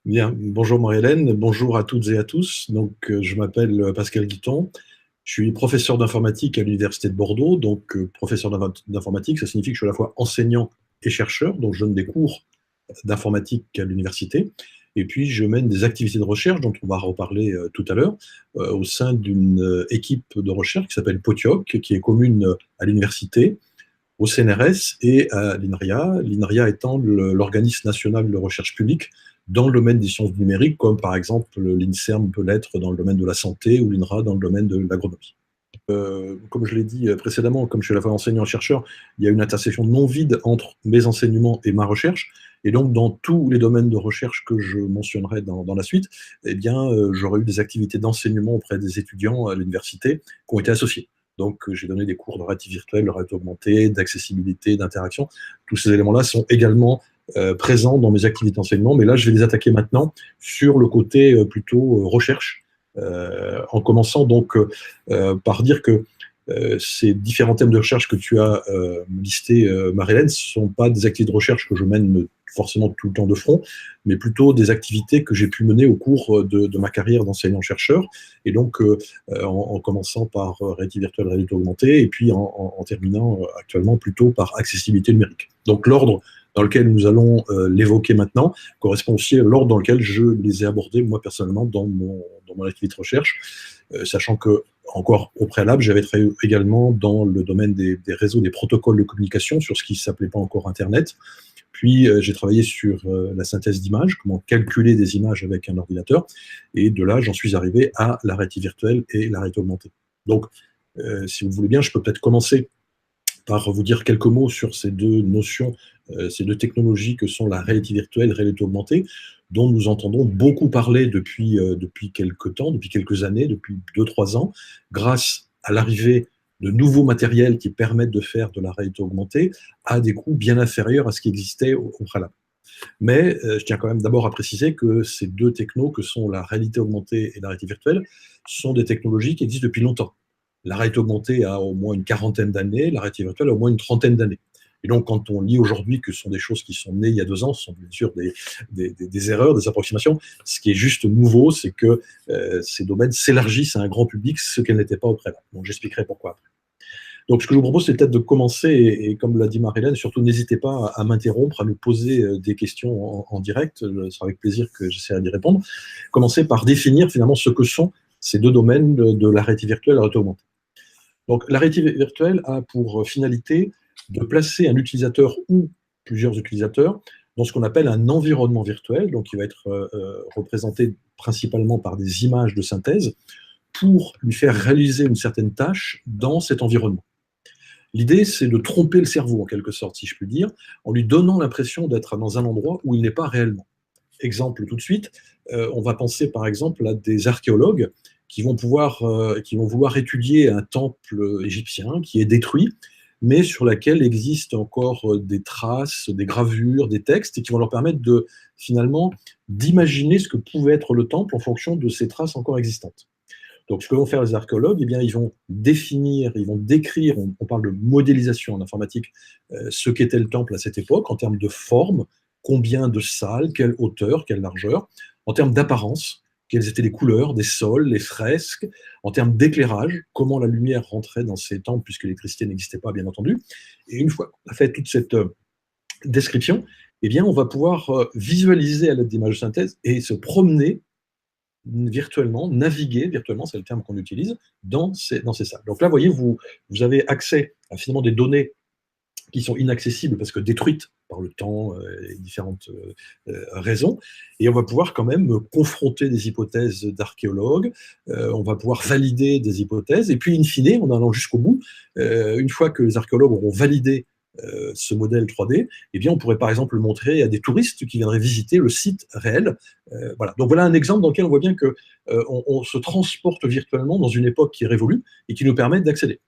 Bien, bonjour Marie-Hélène, bonjour à toutes et à tous. Je m'appelle Pascal Guiton, je suis professeur d'informatique à l'Université de Bordeaux. Professeur d'informatique, ça signifie que je suis à la fois enseignant et chercheur, donc je donne des cours d'informatique à l'université. Et puis, je mène des activités de recherche, dont on va reparler tout à l'heure, au sein d'une équipe de recherche qui s'appelle POTIOC, qui est commune à l'université, au CNRS et à l'INRIA, l'INRIA étant l'organisme national de recherche publique dans le domaine des sciences numériques, comme par exemple l'INSERM peut l'être dans le domaine de la santé ou l'INRA dans le domaine de l'agronomie. Comme je l'ai dit précédemment, comme je suis à la fois enseignant-chercheur, il y a une intersection non vide entre mes enseignements et ma recherche. Et donc, dans tous les domaines de recherche que je mentionnerai dans la suite, eh bien, j'aurai eu des activités d'enseignement auprès des étudiants à l'université qui ont été associés. J'ai donné des cours de réalité virtuelle, de réalité augmentée, d'accessibilité, d'interaction. Tous ces éléments-là sont également présents dans mes activités d'enseignement, mais là, je vais les attaquer maintenant sur le côté plutôt recherche, en commençant par dire que ces différents thèmes de recherche que tu as listés, Marie-Hélène, ne sont pas des activités de recherche que je mène forcément tout le temps de front, mais plutôt des activités que j'ai pu mener au cours de ma carrière d'enseignant-chercheur, et en commençant par réalité virtuelle, réalité augmentée, et puis en terminant actuellement plutôt par accessibilité numérique. Donc l'ordre dans lequel nous allons l'évoquer maintenant correspond aussi à l'ordre dans lequel je les ai abordés moi personnellement dans mon activité de recherche, sachant que encore au préalable, j'avais travaillé également dans le domaine des réseaux, des protocoles de communication sur ce qui ne s'appelait pas encore Internet. Puis j'ai travaillé sur la synthèse d'images, comment calculer des images avec un ordinateur. Et de là, j'en suis arrivé à la réalité virtuelle et la réalité augmentée. Si vous voulez bien, je peux peut-être commencer par vous dire quelques mots sur ces deux notions, ces deux technologies que sont la réalité virtuelle et la réalité augmentée, dont nous entendons beaucoup parler depuis quelques temps, depuis quelques années, depuis 2-3 ans, grâce à l'arrivée de nouveaux matériels qui permettent de faire de la réalité augmentée à des coûts bien inférieurs à ce qui existait au préalable. Mais je tiens quand même d'abord à préciser que ces deux technos, que sont la réalité augmentée et la réalité virtuelle, sont des technologies qui existent depuis longtemps. La réalité augmentée a au moins une quarantaine d'années, la réalité virtuelle a au moins une trentaine d'années. Et donc, quand on lit aujourd'hui que ce sont des choses qui sont nées il y a 2 ans, ce sont bien sûr des erreurs, des approximations. Ce qui est juste nouveau, c'est que ces domaines s'élargissent à un grand public, ce qu'elles n'étaient pas au préalable. Donc, j'expliquerai pourquoi après. Donc, ce que je vous propose, c'est peut-être de commencer, et comme l'a dit Marie-Hélène, surtout n'hésitez pas à m'interrompre, à nous poser des questions en direct. Ce sera avec plaisir que j'essaierai d'y répondre. Commencer par définir finalement ce que sont ces deux domaines de la réalité virtuelle et la réalité augmentée. Donc, la réalité virtuelle a pour finalité de placer un utilisateur ou plusieurs utilisateurs dans ce qu'on appelle un environnement virtuel, donc qui va être représenté principalement par des images de synthèse, pour lui faire réaliser une certaine tâche dans cet environnement. L'idée, c'est de tromper le cerveau, en quelque sorte, si je puis dire, en lui donnant l'impression d'être dans un endroit où il n'est pas réellement. Exemple tout de suite, on va penser par exemple à des archéologues qui vont vouloir étudier un temple égyptien qui est détruit, mais sur lequel existent encore des traces, des gravures, des textes, et qui vont leur permettre finalement d'imaginer ce que pouvait être le temple en fonction de ces traces encore existantes. Donc, ce que vont faire les archéologues, eh bien, ils vont définir, ils vont décrire, on parle de modélisation en informatique, ce qu'était le temple à cette époque, en termes de forme, combien de salles, quelle hauteur, quelle largeur, en termes d'apparence, quelles étaient les couleurs des sols, les fresques, en termes d'éclairage, comment la lumière rentrait dans ces temples, puisque l'électricité n'existait pas, bien entendu. Et une fois qu'on a fait toute cette description, eh bien, on va pouvoir visualiser à l'aide d'images de synthèse et se promener virtuellement, naviguer virtuellement, c'est le terme qu'on utilise, dans ces salles. Donc là, vous voyez, vous avez accès à finalement des données qui sont inaccessibles parce que détruites par le temps et différentes raisons, et on va pouvoir quand même confronter des hypothèses d'archéologues, on va pouvoir valider des hypothèses, et puis in fine, en allant jusqu'au bout, une fois que les archéologues auront validé ce modèle 3D, eh bien, on pourrait par exemple le montrer à des touristes qui viendraient visiter le site réel. Voilà. Donc voilà un exemple dans lequel on voit bien qu'on on se transporte virtuellement dans une époque qui est révolue et qui nous permet d'accéder.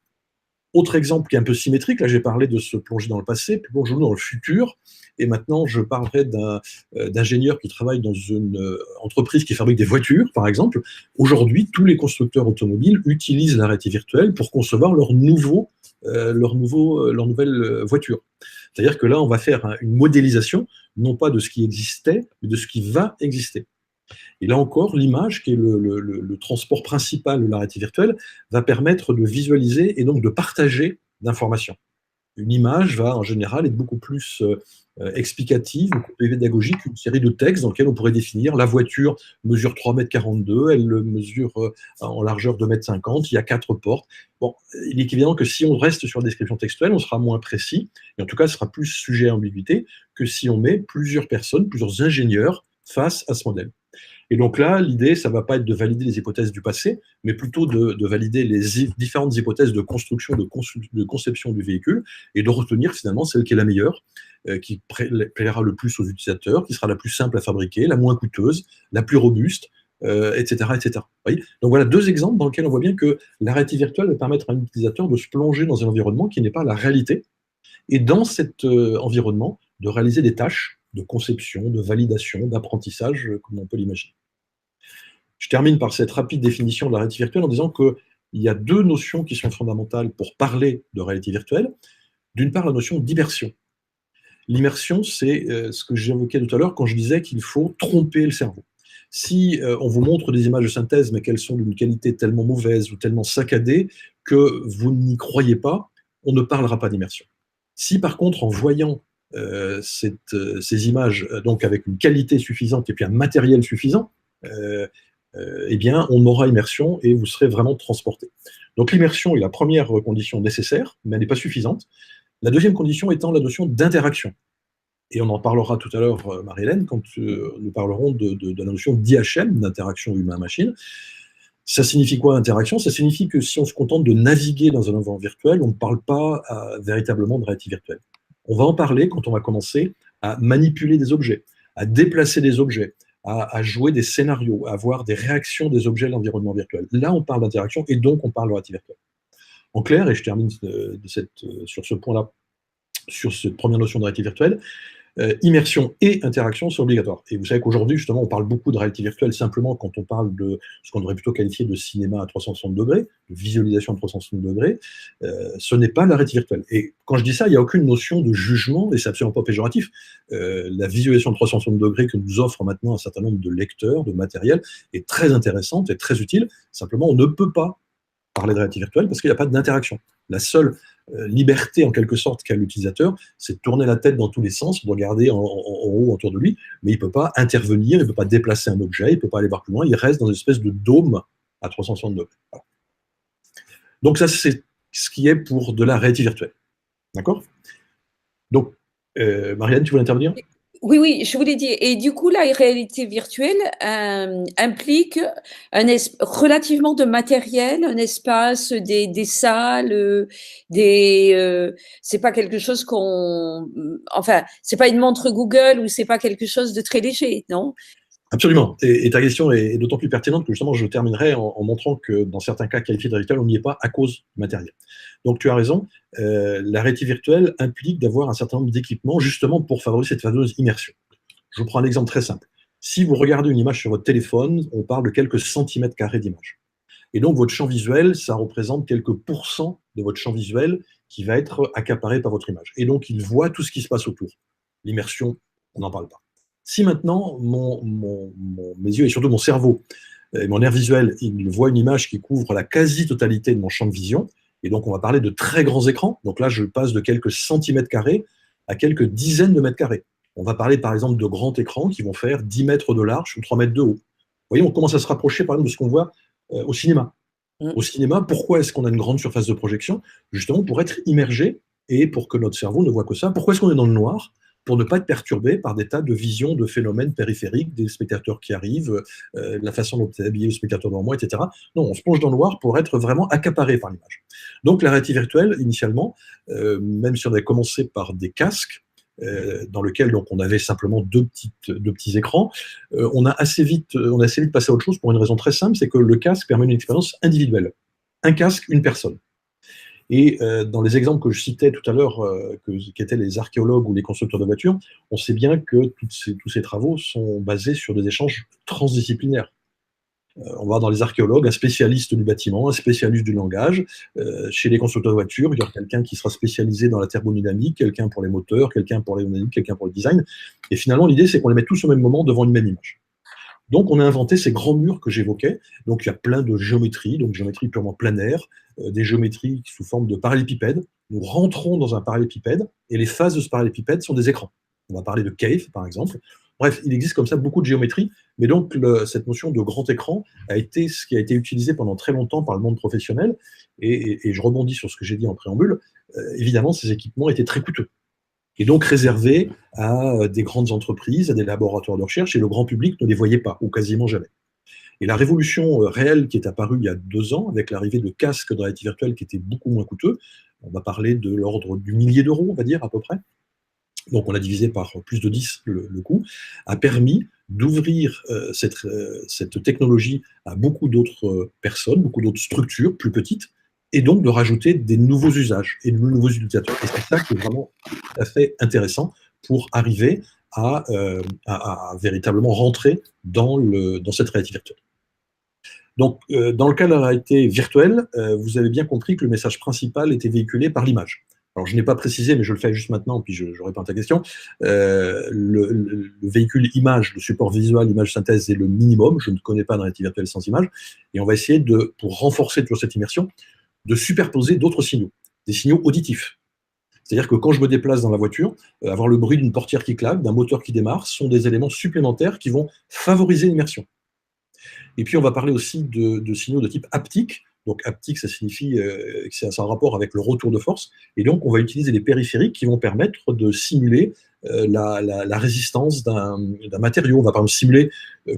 Autre exemple qui est un peu symétrique, là j'ai parlé de se plonger dans le passé, puis plongeons-nous dans le futur, et maintenant je parlerai d'ingénieurs qui travaillent dans une entreprise qui fabrique des voitures, par exemple. Aujourd'hui, tous les constructeurs automobiles utilisent la réalité virtuelle pour concevoir leur nouvelle voiture. C'est-à-dire que là, on va faire une modélisation non pas de ce qui existait, mais de ce qui va exister. Et là encore, l'image, qui est le transport principal de la réalité virtuelle, va permettre de visualiser et donc de partager d'informations. Une image va en général être beaucoup plus explicative, beaucoup plus pédagogique qu'une série de textes dans lesquels on pourrait définir la voiture mesure 3,42 m, elle mesure en largeur 2,50 m, il y a 4 portes. Bon, il est évident que si on reste sur la description textuelle, on sera moins précis, et en tout cas, ce sera plus sujet à ambiguïté que si on met plusieurs personnes, plusieurs ingénieurs face à ce modèle. Et donc là, l'idée, ça ne va pas être de valider les hypothèses du passé, mais plutôt de valider les différentes hypothèses de construction, de conception du véhicule, et de retenir finalement celle qui est la meilleure, qui plaira le plus aux utilisateurs, qui sera la plus simple à fabriquer, la moins coûteuse, la plus robuste, etc. etc. Donc voilà 2 exemples dans lesquels on voit bien que la réalité virtuelle va permettre à un utilisateur de se plonger dans un environnement qui n'est pas la réalité, et dans cet environnement, de réaliser des tâches de conception, de validation, d'apprentissage, comme on peut l'imaginer. Je termine par cette rapide définition de la réalité virtuelle en disant qu'il y a 2 notions qui sont fondamentales pour parler de réalité virtuelle. D'une part, la notion d'immersion. L'immersion, c'est ce que j'évoquais tout à l'heure quand je disais qu'il faut tromper le cerveau. Si on vous montre des images de synthèse, mais qu'elles sont d'une qualité tellement mauvaise ou tellement saccadée que vous n'y croyez pas, on ne parlera pas d'immersion. Si par contre, en voyant ces images, donc avec une qualité suffisante et puis un matériel suffisant, eh bien, on aura immersion et vous serez vraiment transporté. Donc l'immersion est la première condition nécessaire, mais elle n'est pas suffisante. La deuxième condition étant la notion d'interaction. Et on en parlera tout à l'heure, Marie-Hélène, quand nous parlerons de la notion d'IHM, d'interaction humain-machine. Ça signifie quoi, interaction? Ça signifie que si on se contente de naviguer dans un environnement virtuel, on ne parle pas véritablement de réalité virtuelle. On va en parler quand on va commencer à manipuler des objets, à déplacer des objets, à jouer des scénarios, à avoir des réactions des objets de l'environnement virtuel. Là, on parle d'interaction et donc on parle de réalité virtuelle. En clair, et je termine sur ce point-là, sur cette première notion de réalité virtuelle, immersion et interaction sont obligatoires. Et vous savez qu'aujourd'hui, justement, on parle beaucoup de réalité virtuelle simplement quand on parle de ce qu'on devrait plutôt qualifier de cinéma à 360 degrés, de visualisation à 360 degrés. Ce n'est pas la réalité virtuelle. Et quand je dis ça, il n'y a aucune notion de jugement, et c'est absolument pas péjoratif. La visualisation à 360 degrés que nous offrent maintenant un certain nombre de lecteurs, de matériel, est très intéressante et très utile. Simplement, on ne peut pas parler de réalité virtuelle parce qu'il n'y a pas d'interaction. La seule liberté, en quelque sorte, qu'a l'utilisateur, c'est de tourner la tête dans tous les sens, de regarder en haut autour de lui, mais il ne peut pas intervenir, il ne peut pas déplacer un objet, il ne peut pas aller voir plus loin, il reste dans une espèce de dôme à 360 degrés. Voilà. Donc ça, c'est ce qui est pour de la réalité virtuelle. D'accord? Donc, Marianne, tu voulais intervenir? Oui, oui, je voulais dire, et du coup, la réalité virtuelle implique relativement de matériel, un espace, des salles, c'est pas quelque chose enfin, c'est pas une montre Google ou c'est pas quelque chose de très léger, non? Absolument. Et ta question est d'autant plus pertinente que justement, je terminerai en montrant que dans certains cas qualifiés de virtuel, on n'y est pas à cause du matériel. Donc tu as raison, la réalité virtuelle implique d'avoir un certain nombre d'équipements justement pour favoriser cette fameuse immersion. Je vous prends un exemple très simple. Si vous regardez une image sur votre téléphone, on parle de quelques centimètres carrés d'image. Et donc votre champ visuel, ça représente quelques pourcents de votre champ visuel qui va être accaparé par votre image. Et donc il voit tout ce qui se passe autour. L'immersion, on n'en parle pas. Si maintenant, mes yeux et surtout mon cerveau, et mon nerf visuel, il voit une image qui couvre la quasi-totalité de mon champ de vision, et donc on va parler de très grands écrans, donc là je passe de quelques centimètres carrés à quelques dizaines de mètres carrés. On va parler par exemple de grands écrans qui vont faire 10 mètres de large ou 3 mètres de haut. Vous voyez, on commence à se rapprocher par exemple de ce qu'on voit au cinéma. Au cinéma, pourquoi est-ce qu'on a une grande surface de projection? Justement pour être immergé et pour que notre cerveau ne voit que ça. Pourquoi est-ce qu'on est dans le noir? Pour ne pas être perturbé par des tas de visions, de phénomènes périphériques, des spectateurs qui arrivent, la façon dont est habillé le spectateur devant moi, etc. Non, on se plonge dans le noir pour être vraiment accaparé par l'image. Donc la réalité virtuelle, initialement, même si on avait commencé par des casques, dans lesquels donc, on avait simplement deux petits écrans, on a assez vite passé à autre chose pour une raison très simple, c'est que le casque permet une expérience individuelle. Un casque, une personne. Et dans les exemples que je citais tout à l'heure, qui étaient les archéologues ou les constructeurs de voitures, on sait bien que tous ces travaux sont basés sur des échanges transdisciplinaires. On va dans les archéologues, un spécialiste du bâtiment, un spécialiste du langage. Chez les constructeurs de voitures, il y aura quelqu'un qui sera spécialisé dans la thermodynamique, quelqu'un pour les moteurs, quelqu'un pour l'aérodynamique, quelqu'un pour le design. Et finalement, l'idée, c'est qu'on les met tous au même moment devant une même image. Donc, on a inventé ces grands murs que j'évoquais. Donc, il y a plein de géométries, donc géométrie purement planaire, des géométries sous forme de parallélépipède. Nous rentrons dans un parallélépipède et les faces de ce parallélépipède sont des écrans. On va parler de cave, par exemple. Bref, il existe comme ça beaucoup de géométries, mais donc cette notion de grand écran a été ce qui a été utilisé pendant très longtemps par le monde professionnel, et je rebondis sur ce que j'ai dit en préambule. Évidemment, ces équipements étaient très coûteux, et donc réservés à des grandes entreprises, à des laboratoires de recherche, et le grand public ne les voyait pas, ou quasiment jamais. Et la révolution réelle qui est apparue il y a 2 ans, avec l'arrivée de casques de réalité virtuelle qui étaient beaucoup moins coûteux, on va parler de l'ordre du millier d'euros, on va dire, à peu près, donc on a divisé par plus de 10 le coût, a permis d'ouvrir cette technologie à beaucoup d'autres personnes, beaucoup d'autres structures plus petites, et donc de rajouter des nouveaux usages et de nouveaux utilisateurs. Et c'est ça qui est vraiment tout à fait intéressant pour arriver à véritablement rentrer dans cette réalité virtuelle. Donc, dans le cas de la réalité virtuelle, vous avez bien compris que le message principal était véhiculé par l'image. Alors, je n'ai pas précisé, mais je le fais juste maintenant, puis je réponds à ta question. Le véhicule image, le support visuel, image synthèse, c'est le minimum. Je ne connais pas de réalité virtuelle sans image. Et on va essayer pour renforcer toujours cette immersion, de superposer d'autres signaux, des signaux auditifs. C'est-à-dire que quand je me déplace dans la voiture, avoir le bruit d'une portière qui claque, d'un moteur qui démarre, sont des éléments supplémentaires qui vont favoriser l'immersion. Et puis, on va parler aussi de signaux de type haptique. Donc, haptique, ça signifie que c'est un rapport avec le retour de force. Et donc, on va utiliser des périphériques qui vont permettre de simuler la résistance d'un matériau. On va par exemple simuler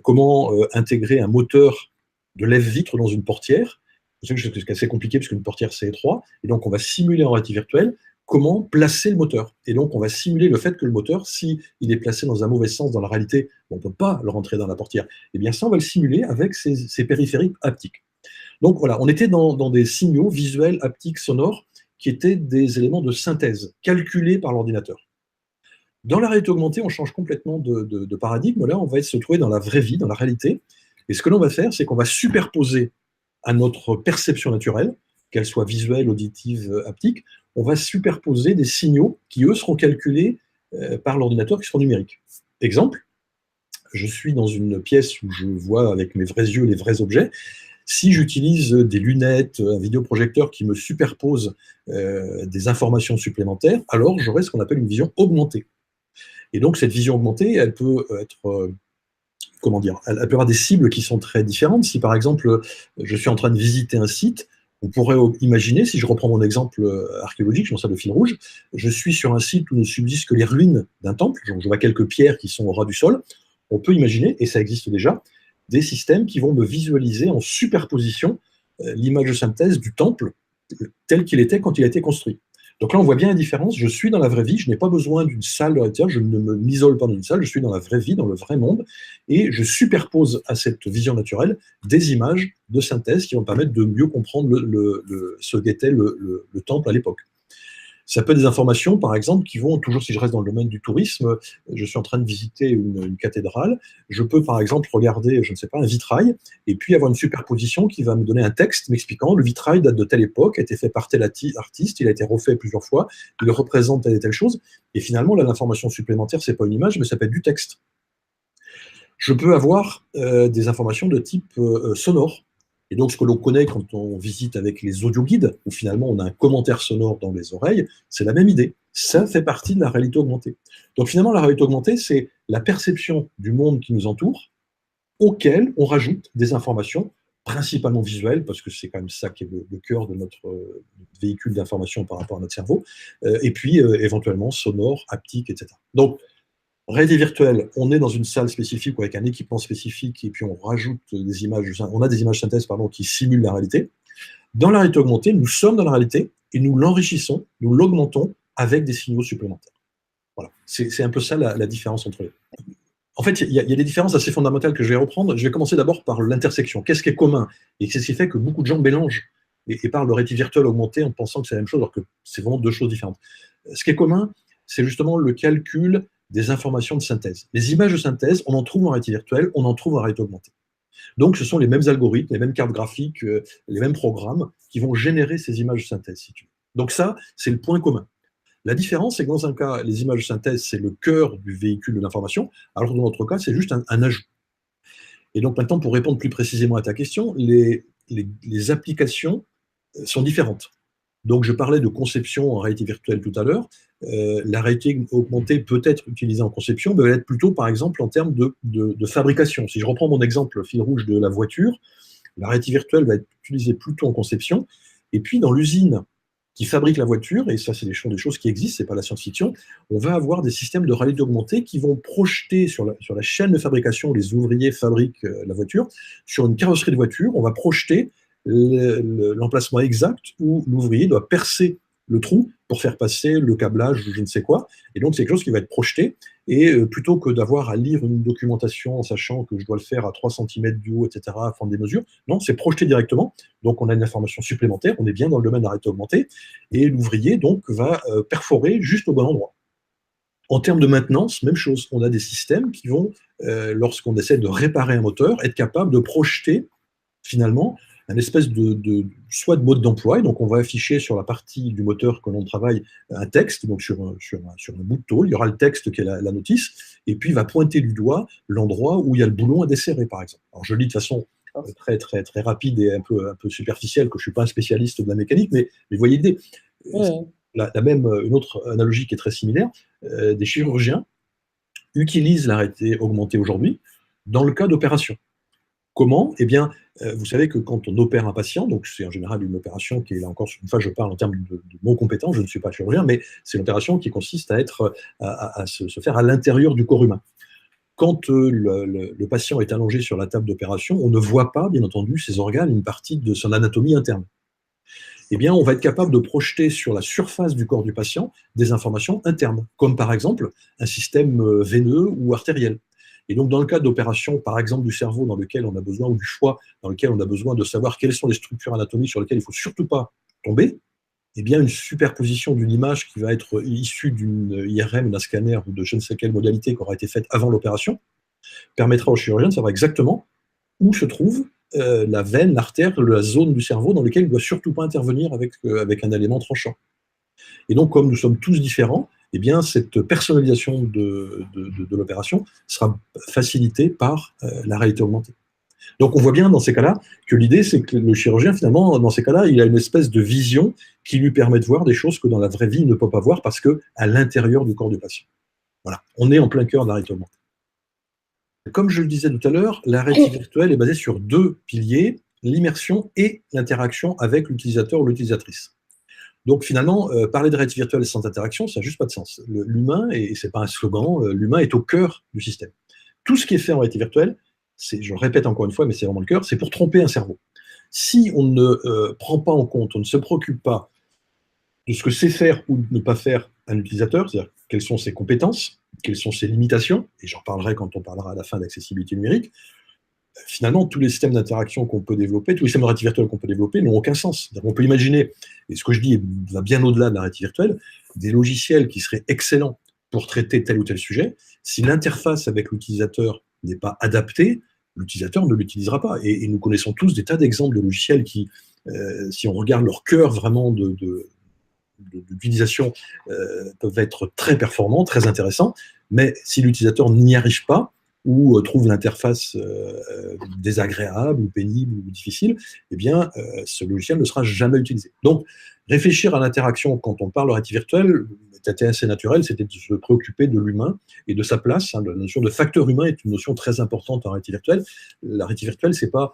comment intégrer un moteur de lève-vitre dans une portière. C'est assez compliqué parce qu'une portière, c'est étroit. Et donc, on va simuler en réalité virtuelle comment placer le moteur. Et donc, on va simuler le fait que le moteur, s'il est placé dans un mauvais sens dans la réalité, on ne peut pas le rentrer dans la portière. Et bien ça, on va le simuler avec ces périphériques haptiques. Donc voilà, on était dans des signaux visuels, haptiques, sonores, qui étaient des éléments de synthèse, calculés par l'ordinateur. Dans la réalité augmentée, on change complètement de paradigme. Là, on va se trouver dans la vraie vie, dans la réalité. Et ce que l'on va faire, c'est qu'on va superposer à notre perception naturelle, qu'elle soit visuelle, auditive, haptique, on va superposer des signaux qui, eux, seront calculés par l'ordinateur, qui seront numériques. Exemple, je suis dans une pièce où je vois avec mes vrais yeux les vrais objets. Si j'utilise des lunettes, un vidéoprojecteur qui me superpose des informations supplémentaires, alors j'aurai ce qu'on appelle une vision augmentée. Et donc, cette vision augmentée, elle peut être... comment dire, elle peut avoir des cibles qui sont très différentes. Si, par exemple, je suis en train de visiter un site, on pourrait imaginer, si je reprends mon exemple archéologique, je m'en sers de fil rouge, je suis sur un site où ne subsistent que les ruines d'un temple, donc je vois quelques pierres qui sont au ras du sol. On peut imaginer, et ça existe déjà, des systèmes qui vont me visualiser en superposition l'image de synthèse du temple tel qu'il était quand il a été construit. Donc là, on voit bien la différence. Je suis dans la vraie vie, je n'ai pas besoin d'une salle de réalité, je ne m'isole pas dans une salle, je suis dans la vraie vie, dans le vrai monde, et je superpose à cette vision naturelle des images de synthèse qui vont permettre de mieux comprendre ce qu'était le temple à l'époque. Ça peut être des informations, par exemple, qui vont, toujours si je reste dans le domaine du tourisme, je suis en train de visiter une cathédrale, je peux par exemple regarder, je ne sais pas, un vitrail, et puis avoir une superposition qui va me donner un texte m'expliquant le vitrail date de telle époque, a été fait par tel artiste, il a été refait plusieurs fois, il représente telle et telle chose, et finalement, là, l'information supplémentaire, c'est pas une image, mais ça peut être du texte. Je peux avoir des informations de type sonore. Et donc, ce que l'on connaît quand on visite avec les audioguides, où finalement on a un commentaire sonore dans les oreilles, c'est la même idée. Ça fait partie de la réalité augmentée. Donc finalement, la réalité augmentée, c'est la perception du monde qui nous entoure, auquel on rajoute des informations, principalement visuelles, parce que c'est quand même ça qui est le cœur de notre véhicule d'information par rapport à notre cerveau, et puis éventuellement sonore, haptique, etc. Donc, réalité virtuelle, on est dans une salle spécifique ou avec un équipement spécifique et puis on rajoute des images, on a des images synthèse qui simulent la réalité. Dans la réalité augmentée, nous sommes dans la réalité et nous l'enrichissons, nous l'augmentons avec des signaux supplémentaires. Voilà, c'est un peu ça la différence entre les deux. En fait, il y a des différences assez fondamentales que je vais reprendre. Je vais commencer d'abord par l'intersection. Qu'est-ce qui est commun? Et qu'est-ce qui fait que beaucoup de gens mélangent et parlent de réalité virtuelle augmentée en pensant que c'est la même chose alors que c'est vraiment deux choses différentes. Ce qui est commun, c'est justement le calcul des informations de synthèse. Les images de synthèse, on en trouve en réalité virtuelle, on en trouve en réalité augmentée. Donc, ce sont les mêmes algorithmes, les mêmes cartes graphiques, les mêmes programmes qui vont générer ces images de synthèse, si tu veux. Donc ça, c'est le point commun. La différence, c'est que dans un cas, les images de synthèse, c'est le cœur du véhicule de l'information, alors que dans notre cas, c'est juste un ajout. Et donc maintenant, pour répondre plus précisément à ta question, les applications sont différentes. Donc je parlais de conception en réalité virtuelle tout à l'heure. La réalité augmentée peut être utilisée en conception, mais elle va être plutôt, par exemple, en termes de fabrication. Si je reprends mon exemple fil rouge de la voiture, la réalité virtuelle va être utilisée plutôt en conception, et puis dans l'usine qui fabrique la voiture, et ça c'est des choses qui existent, c'est pas la science-fiction, on va avoir des systèmes de réalité augmentée qui vont projeter sur la chaîne de fabrication où les ouvriers fabriquent la voiture, sur une carrosserie de voiture, on va projeter l'emplacement exact où l'ouvrier doit percer le trou pour faire passer le câblage ou je ne sais quoi. Et donc, c'est quelque chose qui va être projeté. Et plutôt que d'avoir à lire une documentation en sachant que je dois le faire à 3 cm du haut, etc., à prendre des mesures, non, c'est projeté directement. Donc, on a une information supplémentaire. On est bien dans le domaine de la réalité augmentée. Et l'ouvrier, donc, va perforer juste au bon endroit. En termes de maintenance, même chose. On a des systèmes qui vont, lorsqu'on essaie de réparer un moteur, être capables de projeter, finalement, un espèce soit de mode d'emploi, et donc on va afficher sur la partie du moteur que l'on travaille un texte, donc sur un bout de tôle, il y aura le texte qui est la notice, et puis il va pointer du doigt l'endroit où il y a le boulon à desserrer, par exemple. Alors je le dis de façon très, très, très rapide et un peu superficielle, que je ne suis pas un spécialiste de la mécanique, mais vous voyez l'idée. Une autre analogie qui est très similaire, des chirurgiens utilisent la réalité augmentée aujourd'hui dans le cas d'opération. Comment? Eh bien, vous savez que quand on opère un patient, donc c'est en général une opération qui est, là encore, une fois je parle en termes de mon compétence, je ne suis pas chirurgien, mais c'est une opération qui consiste à se faire à l'intérieur du corps humain. Quand le patient est allongé sur la table d'opération, on ne voit pas, bien entendu, ses organes, une partie de son anatomie interne. Eh bien, on va être capable de projeter sur la surface du corps du patient des informations internes, comme par exemple un système veineux ou artériel. Et donc, dans le cas d'opérations, par exemple, du cerveau dans lequel on a besoin, ou du foie, dans lequel on a besoin de savoir quelles sont les structures anatomiques sur lesquelles il ne faut surtout pas tomber, eh bien, une superposition d'une image qui va être issue d'une IRM, d'un scanner ou de je ne sais quelle modalité qui aura été faite avant l'opération, permettra au chirurgien de savoir exactement où se trouve la veine, l'artère, la zone du cerveau dans laquelle il ne doit surtout pas intervenir avec un élément tranchant. Et donc, comme nous sommes tous différents, eh bien, cette personnalisation de l'opération sera facilitée par la réalité augmentée. Donc, on voit bien dans ces cas-là que l'idée, c'est que le chirurgien, finalement, dans ces cas-là, il a une espèce de vision qui lui permet de voir des choses que dans la vraie vie, il ne peut pas voir parce qu'à l'intérieur du corps du patient. Voilà, on est en plein cœur de la réalité augmentée. Comme je le disais tout à l'heure, la réalité virtuelle est basée sur 2 piliers, l'immersion et l'interaction avec l'utilisateur ou l'utilisatrice. Donc finalement, parler de réalité virtuelle sans interaction, ça n'a juste pas de sens. L'humain, et ce n'est pas un slogan, l'humain est au cœur du système. Tout ce qui est fait en réalité virtuelle, je le répète encore une fois, mais c'est vraiment le cœur, c'est pour tromper un cerveau. Si on ne prend pas en compte, on ne se préoccupe pas de ce que sait faire ou ne pas faire un utilisateur, c'est-à-dire quelles sont ses compétences, quelles sont ses limitations, et j'en parlerai quand on parlera à la fin d'accessibilité numérique, finalement, tous les systèmes d'interaction qu'on peut développer, tous les systèmes de réalité virtuelle qu'on peut développer n'ont aucun sens. On peut imaginer, et ce que je dis va bien au-delà de la réalité virtuelle, des logiciels qui seraient excellents pour traiter tel ou tel sujet. Si l'interface avec l'utilisateur n'est pas adaptée, l'utilisateur ne l'utilisera pas. Et nous connaissons tous des tas d'exemples de logiciels qui, si on regarde leur cœur vraiment d'utilisation, peuvent être très performants, très intéressants, mais si l'utilisateur n'y arrive pas, ou trouve l'interface désagréable ou pénible ou difficile, eh bien, ce logiciel ne sera jamais utilisé. Donc, réfléchir à l'interaction quand on parle de réalité virtuelle, c'était assez naturel, c'était de se préoccuper de l'humain et de sa place. La notion de facteur humain est une notion très importante en réalité virtuelle. La réalité virtuelle, ce n'est pas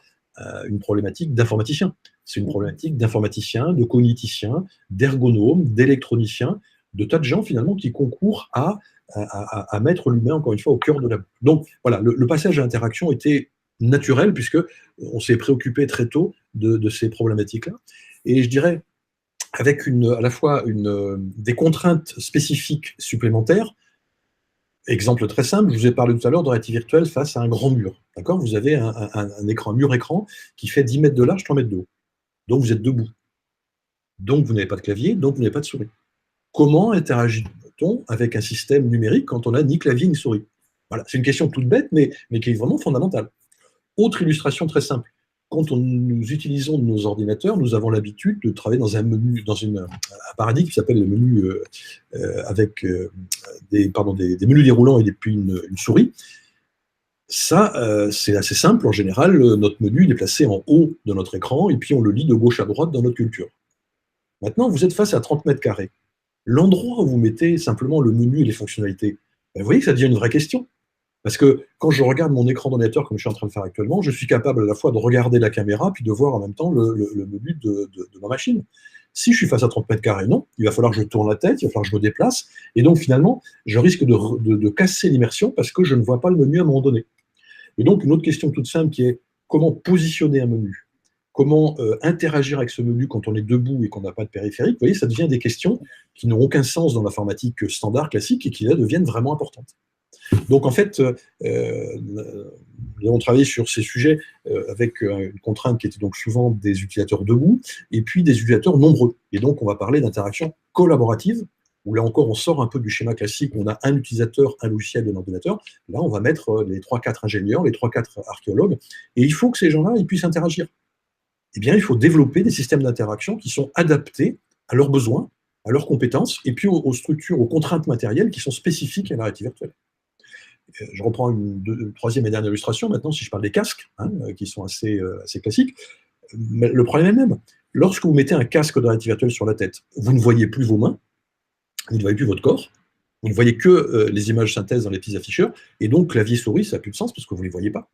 une problématique d'informaticien, c'est une problématique d'informaticien, de cogniticien, d'ergonome, d'électronicien, de tas de gens finalement qui concourent à mettre l'humain, encore une fois, au cœur de la... Donc, voilà, le passage à l'interaction était naturel, puisqu'on s'est préoccupé très tôt de ces problématiques-là. Et je dirais, avec à la fois des contraintes spécifiques supplémentaires, exemple très simple, je vous ai parlé tout à l'heure de réalité virtuelle face à un grand mur. D'accord? Vous avez un écran, un mur-écran, qui fait 10 mètres de large, 3 mètres de haut. Donc, vous êtes debout. Donc, vous n'avez pas de clavier, donc vous n'avez pas de souris. Comment interagit-on avec un système numérique quand on n'a ni clavier ni souris? Voilà, c'est une question toute bête, mais qui est vraiment fondamentale. Autre illustration très simple. Quand nous utilisons nos ordinateurs, nous avons l'habitude de travailler dans un menu, dans un paradigme qui s'appelle le menu avec des menus déroulants et puis une souris. Ça, c'est assez simple. En général, notre menu il est placé en haut de notre écran et puis on le lit de gauche à droite dans notre culture. Maintenant, vous êtes face à 30 mètres carrés. L'endroit où vous mettez simplement le menu et les fonctionnalités, vous voyez que ça devient une vraie question. Parce que quand je regarde mon écran d'ordinateur, comme je suis en train de faire actuellement, je suis capable à la fois de regarder la caméra, puis de voir en même temps le menu de ma machine. Si je suis face à 30 mètres carrés, non, il va falloir que je tourne la tête, il va falloir que je me déplace, et donc finalement, je risque de casser l'immersion parce que je ne vois pas le menu à un moment donné. Et donc, une autre question toute simple qui est comment positionner un menu, comment interagir avec ce menu quand on est debout et qu'on n'a pas de périphérique. Vous voyez, ça devient des questions qui n'ont aucun sens dans l'informatique standard, classique, et qui là deviennent vraiment importantes. Donc en fait, nous avons travaillé sur ces sujets avec une contrainte qui était donc souvent des utilisateurs debout et puis des utilisateurs nombreux. Et donc on va parler d'interaction collaborative, où là encore on sort un peu du schéma classique, où on a un utilisateur, un logiciel de l'ordinateur. Là on va mettre les 3-4 ingénieurs, les 3-4 archéologues, et il faut que ces gens-là ils puissent interagir. Eh bien il faut développer des systèmes d'interaction qui sont adaptés à leurs besoins, à leurs compétences, et puis aux structures, aux contraintes matérielles qui sont spécifiques à la réalité virtuelle. Je reprends une troisième et dernière illustration maintenant, si je parle des casques, qui sont assez classiques. Mais le problème est le même. Lorsque vous mettez un casque de réalité virtuelle sur la tête, vous ne voyez plus vos mains, vous ne voyez plus votre corps, vous ne voyez que les images synthèse dans les petits afficheurs, et donc clavier-souris, ça n'a plus de sens parce que vous ne les voyez pas.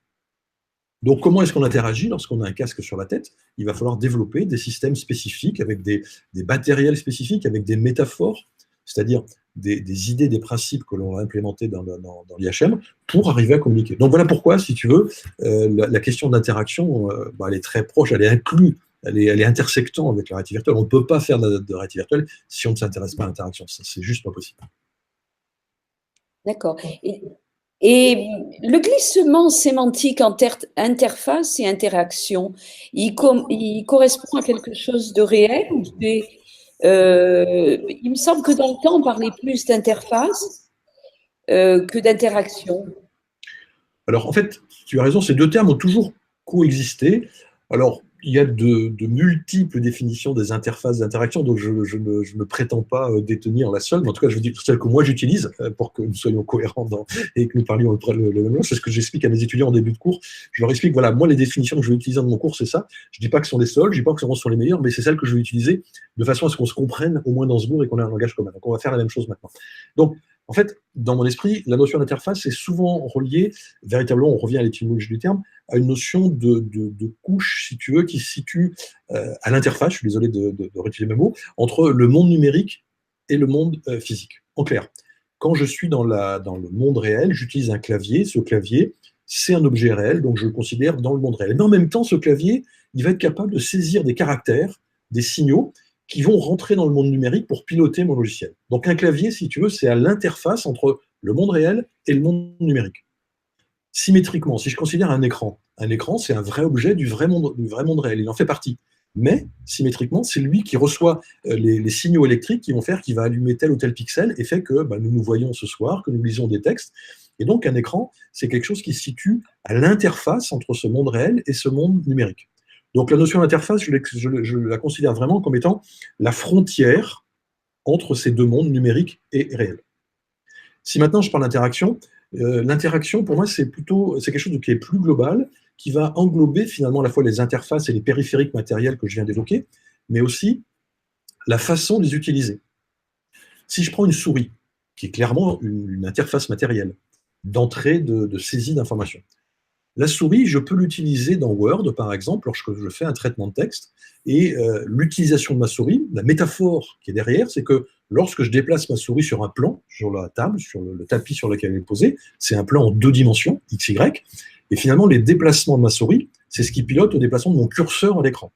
Donc comment est-ce qu'on interagit lorsqu'on a un casque sur la tête? Il va falloir développer des systèmes spécifiques, avec des matériels spécifiques, avec des métaphores, c'est-à-dire des idées, des principes que l'on va implémenter dans l'IHM pour arriver à communiquer. Donc voilà pourquoi, si tu veux, la question d'interaction, elle est très proche, elle est inclue, elle est intersectant avec la réalité virtuelle. On ne peut pas faire de réalité virtuelle si on ne s'intéresse pas à l'interaction. C'est juste pas possible. D'accord. Et le glissement sémantique entre interface et interaction, il correspond à quelque chose de réel ou il me semble que dans le temps, on parlait plus d'interface que d'interaction. Alors, en fait, tu as raison, ces deux termes ont toujours coexisté. Alors, il y a de multiples définitions des interfaces d'interaction, donc je ne prétends pas détenir la seule, mais en tout cas, je veux dire celle que moi j'utilise pour que nous soyons cohérents et que nous parlions le même langage. C'est ce que j'explique à mes étudiants en début de cours. Je leur explique, voilà, moi, les définitions que je vais utiliser dans mon cours, c'est ça. Je ne dis pas que ce sont les seules, je ne dis pas que ce sont les meilleures, mais c'est celles que je vais utiliser de façon à ce qu'on se comprenne au moins dans ce cours et qu'on ait un langage commun. Donc, on va faire la même chose maintenant. Donc, en fait, dans mon esprit, la notion d'interface est souvent reliée, véritablement, on revient à l'étymologie du terme, à une notion de couche, si tu veux, qui se situe à l'interface, je suis désolé de réutiliser mes mots, entre le monde numérique et le monde physique. En clair, quand je suis dans le monde réel, j'utilise un clavier. Ce clavier, c'est un objet réel, donc je le considère dans le monde réel. Mais en même temps, ce clavier, il va être capable de saisir des caractères, des signaux, qui vont rentrer dans le monde numérique pour piloter mon logiciel. Donc un clavier, si tu veux, c'est à l'interface entre le monde réel et le monde numérique. Symétriquement, si je considère un écran, c'est un vrai objet du vrai monde réel, il en fait partie. Mais, symétriquement, c'est lui qui reçoit les signaux électriques qui vont faire qu'il va allumer tel ou tel pixel et fait que nous nous voyons ce soir, que nous lisons des textes. Et donc un écran, c'est quelque chose qui se situe à l'interface entre ce monde réel et ce monde numérique. Donc la notion d'interface, je la considère vraiment comme étant la frontière entre ces deux mondes, numériques et réels. Si maintenant je parle d'interaction, l'interaction pour moi c'est quelque chose qui est plus global, qui va englober finalement à la fois les interfaces et les périphériques matériels que je viens d'évoquer, mais aussi la façon de les utiliser. Si je prends une souris, qui est clairement une interface matérielle, d'entrée de saisie d'informations, la souris, je peux l'utiliser dans Word, par exemple, lorsque je fais un traitement de texte. Et l'utilisation de ma souris, la métaphore qui est derrière, c'est que lorsque je déplace ma souris sur un plan, sur la table, sur le tapis sur lequel elle est posée, c'est un plan en 2 dimensions, x, y. Et finalement, les déplacements de ma souris, c'est ce qui pilote le déplacement de mon curseur à l'écran.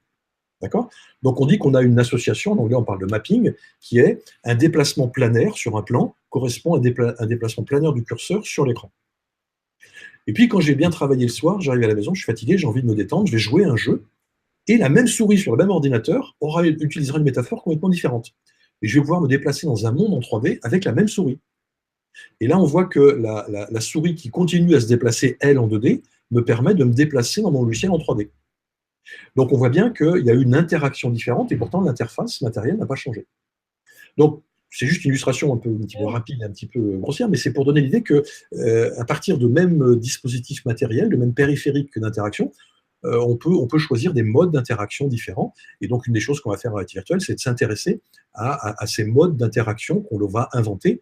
D'accord? Donc on dit qu'on a une association, en anglais on parle de mapping, qui est un déplacement planaire sur un plan correspond à un déplacement planaire du curseur sur l'écran. Et puis, quand j'ai bien travaillé le soir, j'arrive à la maison, je suis fatigué, j'ai envie de me détendre, je vais jouer à un jeu, et la même souris sur le même ordinateur utilisera une métaphore complètement différente. Et je vais pouvoir me déplacer dans un monde en 3D avec la même souris. Et là, on voit que la souris qui continue à se déplacer, elle, en 2D, me permet de me déplacer dans mon logiciel en 3D. Donc on voit bien qu'il y a une interaction différente et pourtant l'interface matérielle n'a pas changé. Donc c'est juste une illustration un petit peu rapide, un petit peu grossière, mais c'est pour donner l'idée que à partir de même dispositifs matériels, de même périphériques d'interaction, on peut choisir des modes d'interaction différents. Et donc, une des choses qu'on va faire en réalité virtuelle, c'est de s'intéresser à ces modes d'interaction qu'on va inventer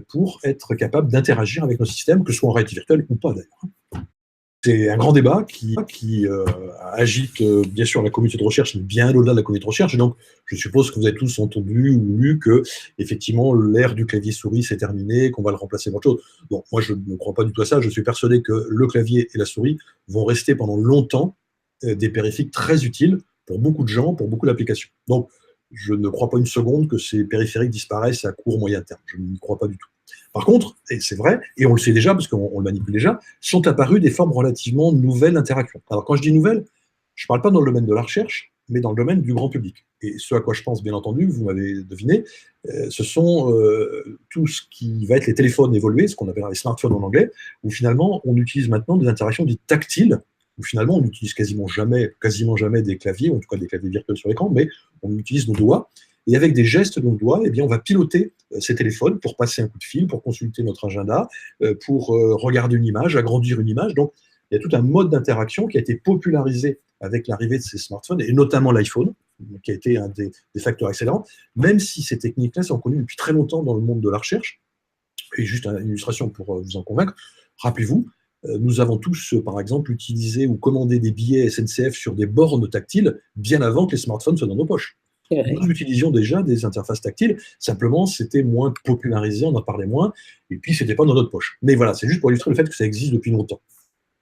pour être capable d'interagir avec nos systèmes, que ce soit en réalité virtuelle ou pas d'ailleurs. C'est un grand débat qui agite bien sûr la communauté de recherche, mais bien au-delà de la communauté de recherche. Et donc, je suppose que vous avez tous entendu ou lu que, effectivement, l'ère du clavier-souris s'est terminée, qu'on va le remplacer par autre chose. Bon, moi, je ne crois pas du tout à ça. Je suis persuadé que le clavier et la souris vont rester pendant longtemps des périphériques très utiles pour beaucoup de gens, pour beaucoup d'applications. Donc, je ne crois pas une seconde que ces périphériques disparaissent à court, moyen terme. Je n'y crois pas du tout. Par contre, et c'est vrai, et on le sait déjà, parce qu'on le manipule déjà, sont apparues des formes relativement nouvelles d'interactions. Alors quand je dis nouvelles, je ne parle pas dans le domaine de la recherche, mais dans le domaine du grand public. Et ce à quoi je pense, bien entendu, vous m'avez deviné, ce sont tout ce qui va être les téléphones évolués, ce qu'on appelle les smartphones en anglais, où finalement on utilise maintenant des interactions dites tactiles, où finalement on n'utilise quasiment jamais des claviers, en tout cas des claviers virtuels sur l'écran, mais on utilise nos doigts. Et avec des gestes de nos doigts, eh bien, on va piloter ces téléphones pour passer un coup de fil, pour consulter notre agenda, pour regarder une image, agrandir une image. Donc, il y a tout un mode d'interaction qui a été popularisé avec l'arrivée de ces smartphones, et notamment l'iPhone, qui a été un des facteurs accélérants, même si ces techniques-là sont connues depuis très longtemps dans le monde de la recherche. Et juste une illustration pour vous en convaincre, rappelez-vous, nous avons tous, par exemple, utilisé ou commandé des billets SNCF sur des bornes tactiles bien avant que les smartphones soient dans nos poches. Nous utilisions déjà des interfaces tactiles, simplement c'était moins popularisé, on en parlait moins, et puis c'était pas dans notre poche. Mais voilà, c'est juste pour illustrer le fait que ça existe depuis longtemps.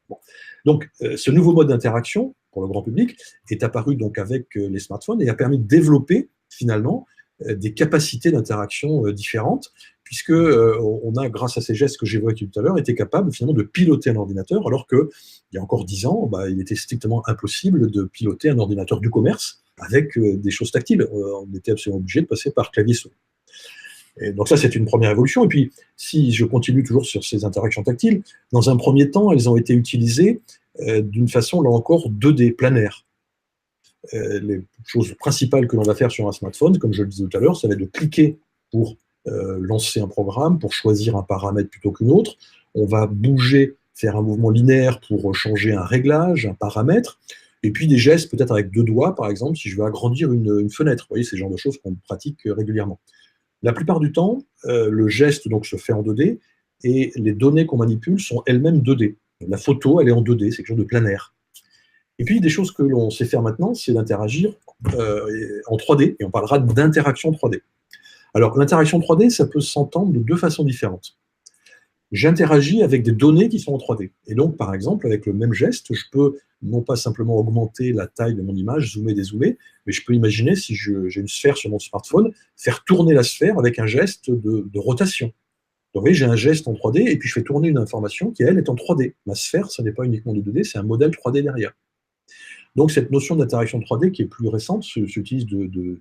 Bon. Donc, ce nouveau mode d'interaction pour le grand public est apparu donc avec les smartphones et a permis de développer finalement des capacités d'interaction différentes, puisque on a, grâce à ces gestes que j'évoquais tout à l'heure, été capable finalement de piloter un ordinateur, alors qu'il y a encore 10 ans, il était strictement impossible de piloter un ordinateur du commerce avec des choses tactiles. On était absolument obligé de passer par clavier-souris. Et donc ça, c'est une première évolution. Et puis, si je continue toujours sur ces interactions tactiles, dans un premier temps, elles ont été utilisées d'une façon, là encore, 2D, planaire. Les choses principales que l'on va faire sur un smartphone, comme je le disais tout à l'heure, ça va être de cliquer pour lancer un programme, pour choisir un paramètre plutôt qu'une autre. On va bouger, faire un mouvement linéaire pour changer un réglage, un paramètre. Et puis des gestes, peut-être avec 2 doigts, par exemple, si je veux agrandir une fenêtre. Vous voyez, c'est le genre de choses qu'on pratique régulièrement. La plupart du temps, le geste donc, se fait en 2D, et les données qu'on manipule sont elles-mêmes 2D. La photo, elle est en 2D, c'est quelque chose de planaire. Et puis, des choses que l'on sait faire maintenant, c'est d'interagir en 3D, et on parlera d'interaction 3D. Alors, l'interaction 3D, ça peut s'entendre de 2 façons différentes. J'interagis avec des données qui sont en 3D. Et donc, par exemple, avec le même geste, je peux non pas simplement augmenter la taille de mon image, zoomer, dézoomer, mais je peux imaginer, si j'ai une sphère sur mon smartphone, faire tourner la sphère avec un geste de rotation. Donc, vous voyez, j'ai un geste en 3D, et puis je fais tourner une information qui, elle, est en 3D. Ma sphère, ça n'est pas uniquement du 2D, c'est un modèle 3D derrière. Donc, cette notion d'interaction 3D qui est plus récente s'utilise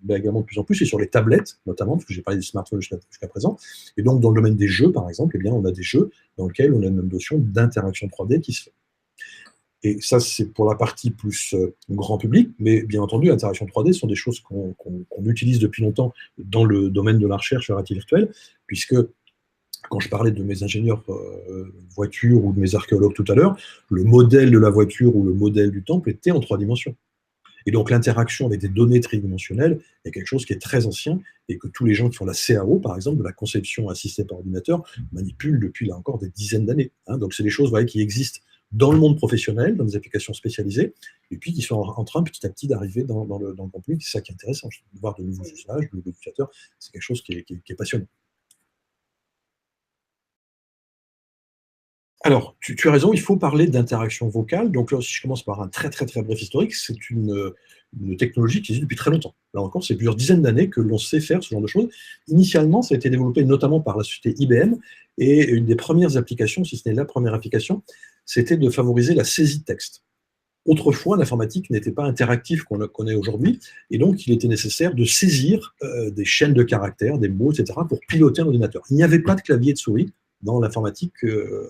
également de plus en plus, et sur les tablettes, notamment, parce que j'ai parlé des smartphones jusqu'à présent. Et donc, dans le domaine des jeux, par exemple, eh bien, on a des jeux dans lesquels on a une notion d'interaction 3D qui se fait. Et ça, c'est pour la partie plus grand public, mais bien entendu, l'interaction 3D sont des choses qu'on utilise depuis longtemps dans le domaine de la recherche en réalité virtuelle, puisque quand je parlais de mes ingénieurs voitures ou de mes archéologues tout à l'heure, le modèle de la voiture ou le modèle du temple était en 3 dimensions. Et donc l'interaction avec des données tridimensionnelles est quelque chose qui est très ancien et que tous les gens qui font la CAO, par exemple, de la conception assistée par ordinateur, manipulent depuis là encore des dizaines d'années. Donc c'est des choses qui existent dans le monde professionnel, dans des applications spécialisées, et puis qui sont en train petit à petit d'arriver dans le grand public. C'est ça qui est intéressant, de voir de nouveaux usages, de nouveaux utilisateurs. C'est quelque chose qui est passionnant. Alors, tu as raison, il faut parler d'interaction vocale. Donc là, si je commence par un très très très bref historique, c'est une technologie qui existe depuis très longtemps. Là encore, c'est plusieurs dizaines d'années que l'on sait faire ce genre de choses. Initialement, ça a été développé notamment par la société IBM, et une des premières applications, si ce n'est la première application, c'était de favoriser la saisie de texte. Autrefois, l'informatique n'était pas interactive qu'on le connaît aujourd'hui, et donc il était nécessaire de saisir des chaînes de caractères, des mots, etc., pour piloter un ordinateur. Il n'y avait pas de clavier et de souris dans l'informatique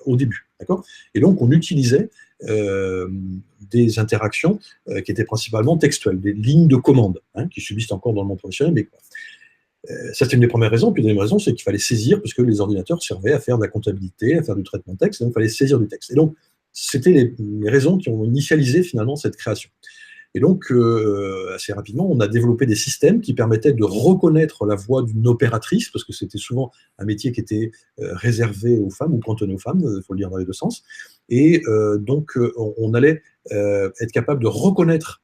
au début. D'accord? Et donc, on utilisait des interactions qui étaient principalement textuelles, des lignes de commande, hein, qui subsistent encore dans le monde professionnel, mais ça, c'était une des premières raisons. Puis la deuxième raison, c'est qu'il fallait saisir, puisque les ordinateurs servaient à faire de la comptabilité, à faire du traitement de texte, et donc il fallait saisir du texte. Et donc, c'était les raisons qui ont initialisé finalement cette création. Et donc, assez rapidement, on a développé des systèmes qui permettaient de reconnaître la voix d'une opératrice, parce que c'était souvent un métier qui était réservé aux femmes ou cantonné aux femmes, il faut le dire dans les deux sens. Et donc, on allait être capable de reconnaître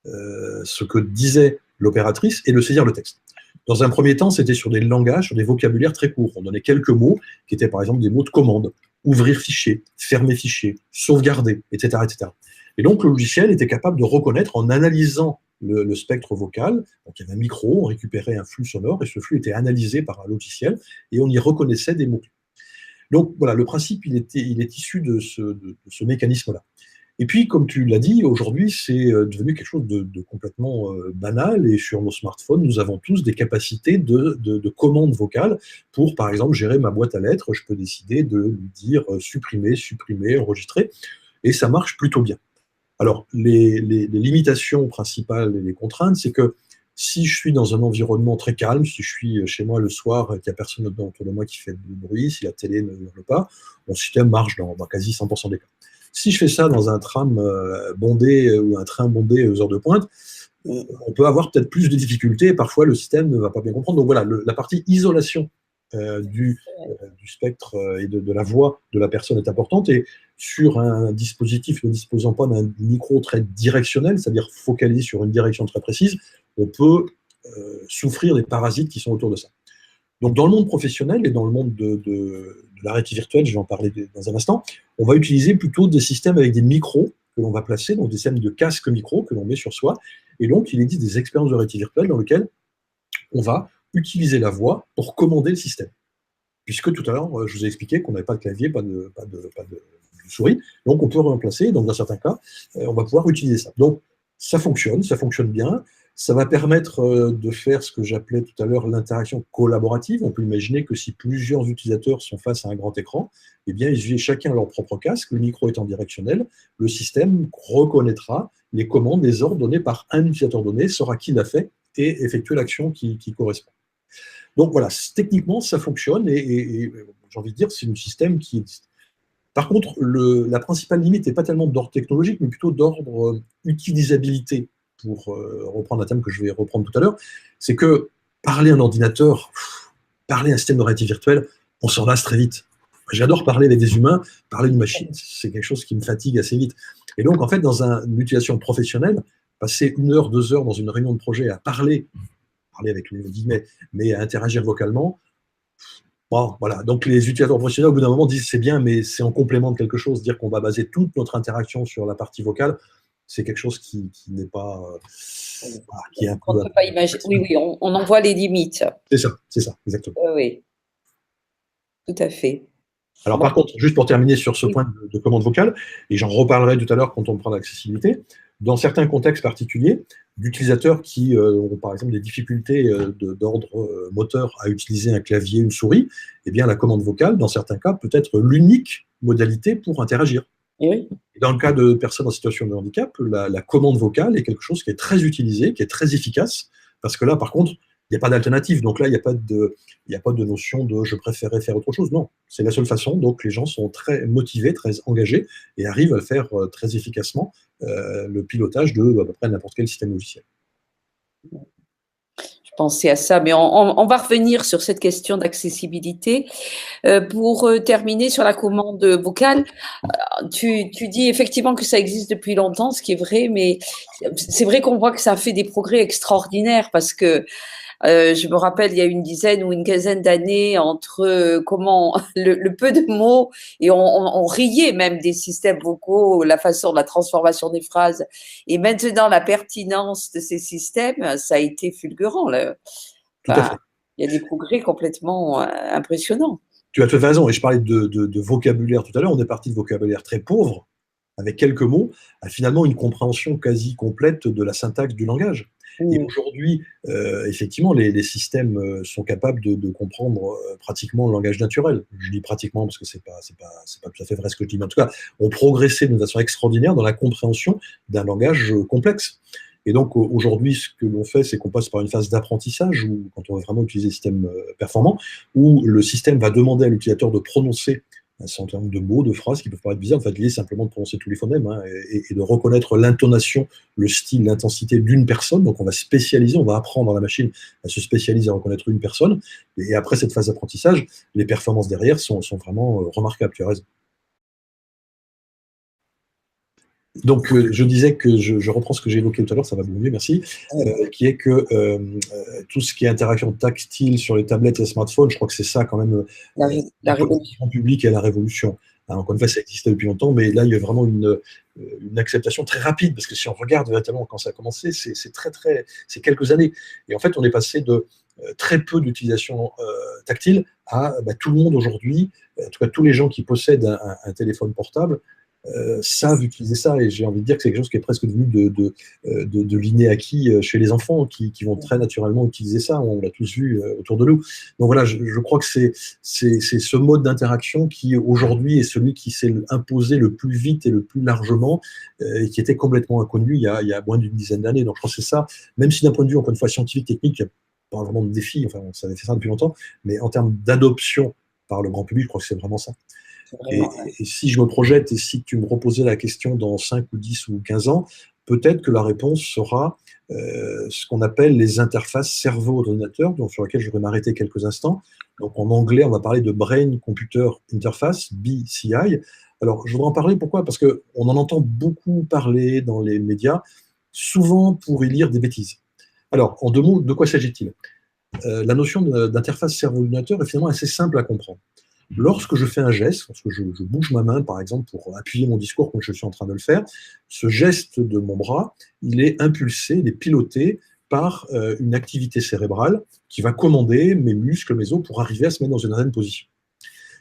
ce que disait l'opératrice et de saisir le texte. Dans un premier temps, c'était sur des langages, sur des vocabulaires très courts. On donnait quelques mots qui étaient par exemple des mots de commande, ouvrir fichier, fermer fichier, sauvegarder, etc., etc. Et donc le logiciel était capable de reconnaître en analysant le spectre vocal. Donc il y avait un micro, on récupérait un flux sonore et ce flux était analysé par un logiciel et on y reconnaissait des mots-clés. Donc voilà, le principe, il est issu de ce mécanisme-là. Et puis, comme tu l'as dit, aujourd'hui, c'est devenu quelque chose de complètement banal. Et sur nos smartphones, nous avons tous des capacités de commande vocale pour, par exemple, gérer ma boîte à lettres. Je peux décider de lui dire supprimer, supprimer, enregistrer. Et ça marche plutôt bien. Alors, les limitations principales et les contraintes, c'est que si je suis dans un environnement très calme, si je suis chez moi le soir et qu'il n'y a personne autour de moi qui fait du bruit, si la télé ne hurle pas, mon système marche dans quasi 100% des cas. Si je fais ça dans un tram bondé ou un train bondé aux heures de pointe, on peut avoir peut-être plus de difficultés et parfois le système ne va pas bien comprendre. Donc voilà, la partie isolation du spectre et de la voix de la personne est importante. Et sur un dispositif ne disposant pas d'un micro très directionnel, c'est-à-dire focalisé sur une direction très précise, on peut souffrir des parasites qui sont autour de ça. Donc, dans le monde professionnel et dans le monde de la réalité virtuelle, je vais en parler dans un instant, on va utiliser plutôt des systèmes avec des micros que l'on va placer, donc des systèmes de casque micro que l'on met sur soi. Et donc, il existe des expériences de réalité virtuelle dans lesquelles on va utiliser la voix pour commander le système. Puisque tout à l'heure, je vous ai expliqué qu'on n'avait pas de clavier, pas de souris, donc on peut remplacer, donc dans certains cas, on va pouvoir utiliser ça. Donc, ça fonctionne bien. Ça va permettre de faire ce que j'appelais tout à l'heure l'interaction collaborative. On peut imaginer que si plusieurs utilisateurs sont face à un grand écran, eh bien, ils utilisent chacun leur propre casque, le micro étant directionnel, le système reconnaîtra les commandes, les ordres donnés par un utilisateur donné, saura qui l'a fait et effectuer l'action qui correspond. Donc voilà, techniquement, ça fonctionne et j'ai envie de dire, c'est un système qui existe. Par contre, la principale limite n'est pas tellement d'ordre technologique, mais plutôt d'ordre utilisabilité. Pour reprendre un thème que je vais reprendre tout à l'heure, c'est que parler à un ordinateur, parler à un système de réalité virtuelle, on s'en lasse très vite. J'adore parler avec des humains, parler à une machine, c'est quelque chose qui me fatigue assez vite. Et donc, en fait, dans une utilisation professionnelle, passer 1 heure, 2 heures dans une réunion de projet à parler avec les guillemets, mais à interagir vocalement, bon, voilà. Donc, les utilisateurs professionnels, au bout d'un moment, disent c'est bien, mais c'est en complément de quelque chose. Dire qu'on va baser toute notre interaction sur la partie vocale, c'est quelque chose qui n'est pas. Qui est un on ne peut pas imaginer. Oui, on en voit les limites. C'est ça, exactement. Oui, tout à fait. Alors, par contre, juste pour terminer sur ce point de commande vocale, et j'en reparlerai tout à l'heure quand on prend l'accessibilité, dans certains contextes particuliers, d'utilisateurs qui ont par exemple des difficultés d'ordre moteur à utiliser un clavier, une souris, eh bien la commande vocale, dans certains cas, peut être l'unique modalité pour interagir. Oui. Et dans le cas de personnes en situation de handicap, la commande vocale est quelque chose qui est très utilisé, qui est très efficace, parce que là, par contre, il n'y a pas d'alternative. Donc là, il n'y a pas de notion de je préférais faire autre chose. Non, c'est la seule façon. Donc les gens sont très motivés, très engagés et arrivent à le faire très efficacement, le pilotage de à peu près n'importe quel système logiciel. Je pensais à ça, mais on va revenir sur cette question d'accessibilité. Pour terminer sur la commande vocale, tu dis effectivement que ça existe depuis longtemps, ce qui est vrai, mais c'est vrai qu'on voit que ça a fait des progrès extraordinaires parce que je me rappelle, il y a une dizaine ou une quinzaine d'années entre comment le peu de mots et on riait même des systèmes vocaux, la façon de la transformation des phrases. Et maintenant, la pertinence de ces systèmes, ça a été fulgurant. Là. Tout à fait. Il y a des progrès complètement impressionnants. Tu as tout à fait raison. Et je parlais de vocabulaire tout à l'heure. On est parti de vocabulaire très pauvre, avec quelques mots, à finalement une compréhension quasi complète de la syntaxe du langage. Et Mm. aujourd'hui, effectivement, les systèmes sont capables de comprendre pratiquement le langage naturel. Je dis pratiquement parce que c'est pas tout à fait vrai ce que je dis, mais en tout cas, ont progressé d'une façon extraordinaire dans la compréhension d'un langage complexe. Et donc aujourd'hui, ce que l'on fait, c'est qu'on passe par une phase d'apprentissage, où, quand on va vraiment utiliser des systèmes performants, où le système va demander à l'utilisateur de prononcer un certain nombre de mots, de phrases qui peuvent paraître bizarres. En fait, l'idée, c'est simplement de prononcer tous les phonèmes, hein, et de reconnaître l'intonation, le style, l'intensité d'une personne. Donc on va spécialiser, on va apprendre à la machine à se spécialiser, à reconnaître une personne. Et après cette phase d'apprentissage, les performances derrière sont vraiment remarquables. Tu as raison. Donc, je disais que je reprends ce que j'ai évoqué tout à l'heure, ça va beaucoup mieux, merci, qui est que tout ce qui est interaction tactile sur les tablettes et les smartphones, je crois que c'est ça quand même, La le révolution. grand public et la révolution. Hein, encore une fois, ça existait depuis longtemps, mais là, il y a vraiment une acceptation très rapide, parce que si on regarde véritablement quand ça a commencé, c'est quelques années. Et en fait, on est passé de très peu d'utilisation tactile à tout le monde aujourd'hui, en tout cas tous les gens qui possèdent un téléphone portable, savent utiliser ça, et j'ai envie de dire que c'est quelque chose qui est presque devenu de l'inné acquis chez les enfants, qui vont très naturellement utiliser ça. On l'a tous vu autour de nous. Donc voilà, je crois que c'est ce mode d'interaction qui aujourd'hui est celui qui s'est imposé le plus vite et le plus largement, et qui était complètement inconnu il y a moins d'une dizaine d'années. Donc je crois que c'est ça, même si d'un point de vue, encore une fois, scientifique, technique, il n'y a pas vraiment de défi, enfin on savait faire ça depuis longtemps, mais en termes d'adoption par le grand public, je crois que c'est vraiment ça. Et, Vraiment, ouais. et si je me projette, et si tu me reposais la question dans 5 ou 10 ou 15 ans, peut-être que la réponse sera ce qu'on appelle les interfaces cerveau-ordinateur, sur lesquelles je vais m'arrêter quelques instants. Donc en anglais, on va parler de Brain Computer Interface, BCI. Alors je voudrais en parler, pourquoi? Parce qu'on en entend beaucoup parler dans les médias, souvent pour y lire des bêtises. Alors, en deux mots, de quoi s'agit-il? La notion d'interface cerveau-ordinateur est finalement assez simple à comprendre. Lorsque je fais un geste, lorsque je bouge ma main, par exemple, pour appuyer mon discours comme je suis en train de le faire, ce geste de mon bras, il est impulsé, il est piloté par une activité cérébrale qui va commander mes muscles, mes os, pour arriver à se mettre dans une certaine position.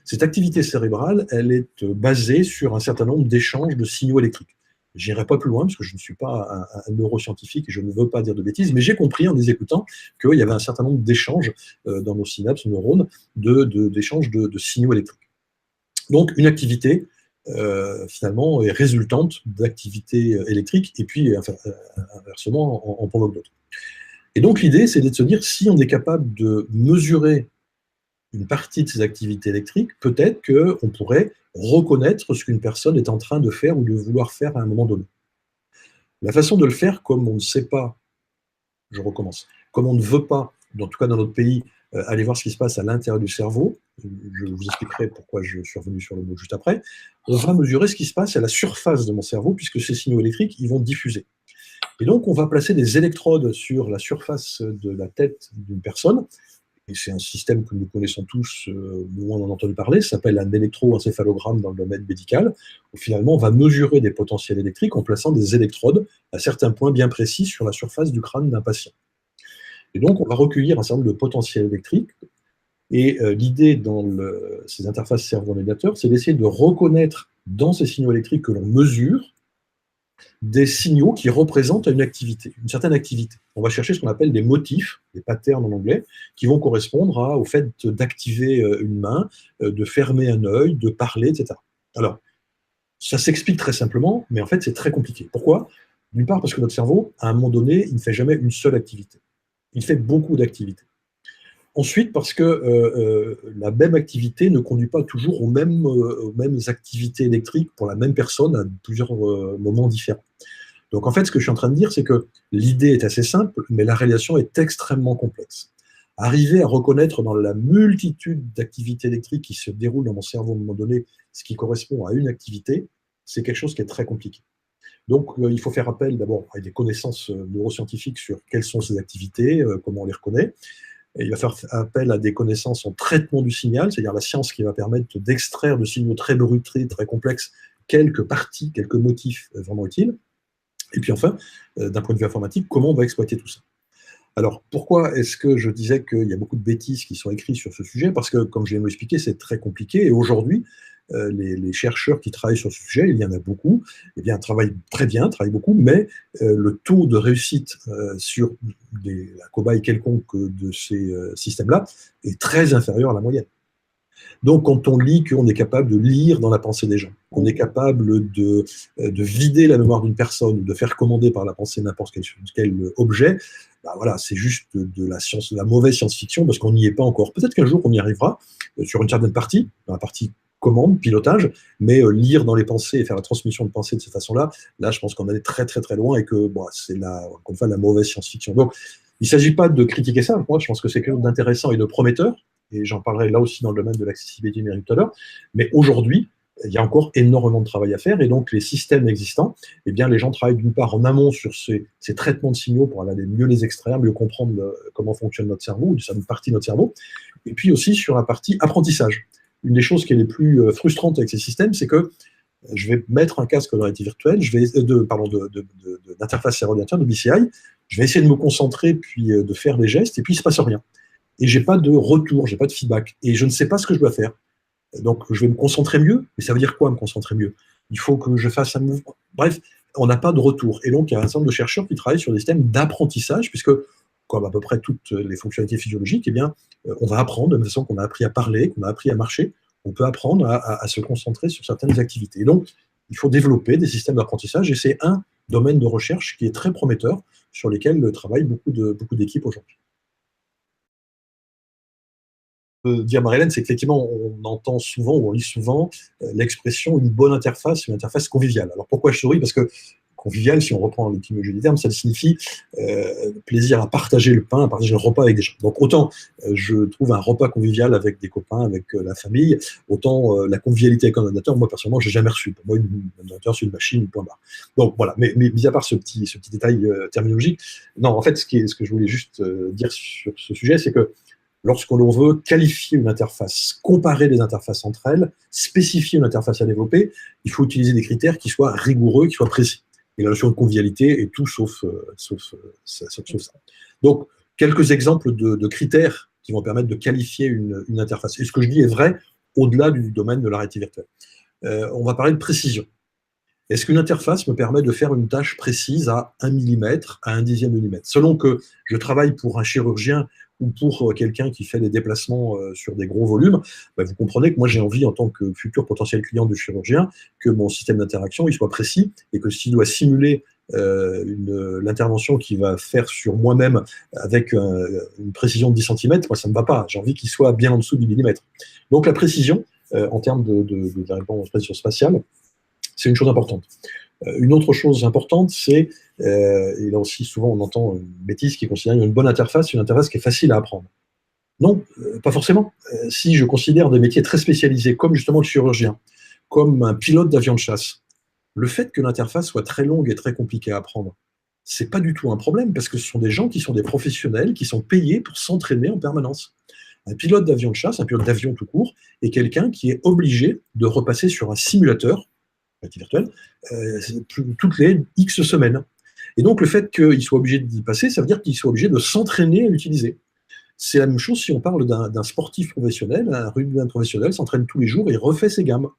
Cette activité cérébrale, elle est basée sur un certain nombre d'échanges de signaux électriques. Je n'irai pas plus loin parce que je ne suis pas un neuroscientifique et je ne veux pas dire de bêtises, mais j'ai compris en les écoutant qu'il y avait un certain nombre d'échanges dans nos synapses, nos neurones, d'échanges de signaux électriques. Donc une activité, finalement, est résultante d'activités électriques, et puis inversement en provoque d'autres. Et donc l'idée, c'est de se dire, si on est capable de mesurer une partie de ces activités électriques, peut-être qu'on pourrait reconnaître ce qu'une personne est en train de faire ou de vouloir faire à un moment donné. La façon de le faire, comme on ne sait pas, je recommence, comme on ne veut pas, en tout cas dans notre pays, aller voir ce qui se passe à l'intérieur du cerveau, je vous expliquerai pourquoi je suis revenu sur le mot juste après, on va mesurer ce qui se passe à la surface de mon cerveau, puisque ces signaux électriques, ils vont diffuser. Et donc, on va placer des électrodes sur la surface de la tête d'une personne, et c'est un système que nous connaissons tous, au moins on en a entendu parler, ça s'appelle un électroencéphalogramme dans le domaine médical, où finalement on va mesurer des potentiels électriques en plaçant des électrodes à certains points bien précis sur la surface du crâne d'un patient. Et donc on va recueillir un certain nombre de potentiels électriques, et l'idée dans ces interfaces cerveau-ordinateur, c'est d'essayer de reconnaître dans ces signaux électriques que l'on mesure des signaux qui représentent une activité, une certaine activité. On va chercher ce qu'on appelle des motifs, des patterns en anglais, qui vont correspondre au fait d'activer une main, de fermer un œil, de parler, etc. Alors, ça s'explique très simplement, mais en fait, c'est très compliqué. Pourquoi? D'une part, parce que notre cerveau, à un moment donné, il ne fait jamais une seule activité. Il fait beaucoup d'activités. Ensuite, parce que la même activité ne conduit pas toujours aux mêmes activités électriques pour la même personne à plusieurs moments différents. Donc en fait, ce que je suis en train de dire, c'est que l'idée est assez simple, mais la réalisation est extrêmement complexe. Arriver à reconnaître dans la multitude d'activités électriques qui se déroulent dans mon cerveau à un moment donné ce qui correspond à une activité, c'est quelque chose qui est très compliqué. Donc il faut faire appel d'abord à des connaissances neuroscientifiques sur quelles sont ces activités, comment on les reconnaît. Et il va faire appel à des connaissances en traitement du signal, c'est-à-dire la science qui va permettre d'extraire de signaux très bruts, très complexes, quelques parties, quelques motifs vraiment utiles. Et puis enfin, d'un point de vue informatique, comment on va exploiter tout ça? Alors, pourquoi est-ce que je disais qu'il y a beaucoup de bêtises qui sont écrites sur ce sujet? Parce que, comme je viens de l'expliquer, c'est très compliqué. Et aujourd'hui, les chercheurs qui travaillent sur ce sujet, il y en a beaucoup, eh bien, travaillent très bien, travaillent beaucoup, mais le taux de réussite sur la cobaye quelconque de ces systèmes-là est très inférieur à la moyenne. Donc, quand on lit qu'on est capable de lire dans la pensée des gens, qu'on est capable de vider la mémoire d'une personne, de faire commander par la pensée n'importe quel objet, ben voilà, c'est juste de la mauvaise science-fiction, parce qu'on n'y est pas encore. Peut-être qu'un jour, on y arrivera sur une certaine partie, dans la partie commande, pilotage, mais lire dans les pensées et faire la transmission de pensée de cette façon-là, là, je pense qu'on est très, très, très loin et que bon, c'est encore une fois la mauvaise science-fiction. Donc, il ne s'agit pas de critiquer ça. Moi, je pense que c'est quelque chose d'intéressant et de prometteur, et j'en parlerai là aussi dans le domaine de l'accessibilité numérique tout à l'heure, mais aujourd'hui, il y a encore énormément de travail à faire, et donc les systèmes existants, eh bien, les gens travaillent d'une part en amont sur ces traitements de signaux pour aller mieux les extraire, mieux comprendre comment fonctionne notre cerveau, ou une partie de notre cerveau, et puis aussi sur la partie apprentissage. Une des choses qui est les plus frustrantes avec ces systèmes, c'est que je vais mettre un casque de réalité virtuelle, d'interface cerveau-ordinateur, de BCI, je vais essayer de me concentrer, puis de faire des gestes, et puis il ne se passe rien. Et je n'ai pas de retour, je n'ai pas de feedback, et je ne sais pas ce que je dois faire. Donc, je vais me concentrer mieux, mais ça veut dire quoi, me concentrer mieux? Il faut que je fasse un mouvement. Bref, on n'a pas de retour. Et donc, il y a un certain nombre de chercheurs qui travaillent sur des systèmes d'apprentissage, puisque, comme à peu près toutes les fonctionnalités physiologiques, eh bien, on va apprendre de la même façon qu'on a appris à parler, qu'on a appris à marcher, on peut apprendre à se concentrer sur certaines activités. Et donc, il faut développer des systèmes d'apprentissage, et c'est un domaine de recherche qui est très prometteur, sur lesquels travaillent beaucoup d'équipes aujourd'hui. Dire, Marie-Hélène, c'est qu'effectivement, on entend souvent, ou on lit souvent, l'expression une bonne interface, une interface conviviale. Alors pourquoi je souris? Parce que convivial, si on reprend l'étymologie du terme, ça signifie plaisir à partager le pain, à partager le repas avec des gens. Donc autant je trouve un repas convivial avec des copains, avec la famille, autant la convivialité avec un ordinateur, moi personnellement, je n'ai jamais reçu. Pour moi, un ordinateur, c'est une machine, point barre. Donc voilà, mais mis à part ce petit détail terminologique, non, en fait, ce que je voulais juste dire sur ce sujet, c'est que lorsque l'on veut qualifier une interface, comparer les interfaces entre elles, spécifier une interface à développer, il faut utiliser des critères qui soient rigoureux, qui soient précis. Et la notion de convivialité est tout sauf ça. Donc, quelques exemples de critères qui vont permettre de qualifier une interface. Et ce que je dis est vrai au-delà du domaine de la réalité virtuelle. On va parler de précision. Est-ce qu'une interface me permet de faire une tâche précise à 1 mm, à 1/10 de millimètre? Selon que je travaille pour un chirurgien ou pour quelqu'un qui fait des déplacements sur des gros volumes, vous comprenez que moi j'ai envie, en tant que futur potentiel client du chirurgien, que mon système d'interaction il soit précis, et que s'il doit simuler l'intervention qu'il va faire sur moi-même avec une précision de 10 cm, moi ça ne me va pas. J'ai envie qu'il soit bien en dessous du millimètre. Donc la précision, en termes de réponse spatiale, c'est une chose importante. Une autre chose importante, c'est, et là aussi souvent on entend une bêtise qui considère une bonne interface, une interface qui est facile à apprendre. Non, pas forcément. Si je considère des métiers très spécialisés, comme justement le chirurgien, comme un pilote d'avion de chasse, le fait que l'interface soit très longue et très compliquée à apprendre, c'est pas du tout un problème, parce que ce sont des gens qui sont des professionnels, qui sont payés pour s'entraîner en permanence. Un pilote d'avion de chasse, un pilote d'avion tout court, est quelqu'un qui est obligé de repasser sur un simulateur virtuelle, toutes les X semaines. Et donc, le fait qu'il soit obligé d'y passer, ça veut dire qu'il soit obligé de s'entraîner à l'utiliser. C'est la même chose si on parle d'un sportif professionnel, un rugbyman professionnel s'entraîne tous les jours et refait ses gammes.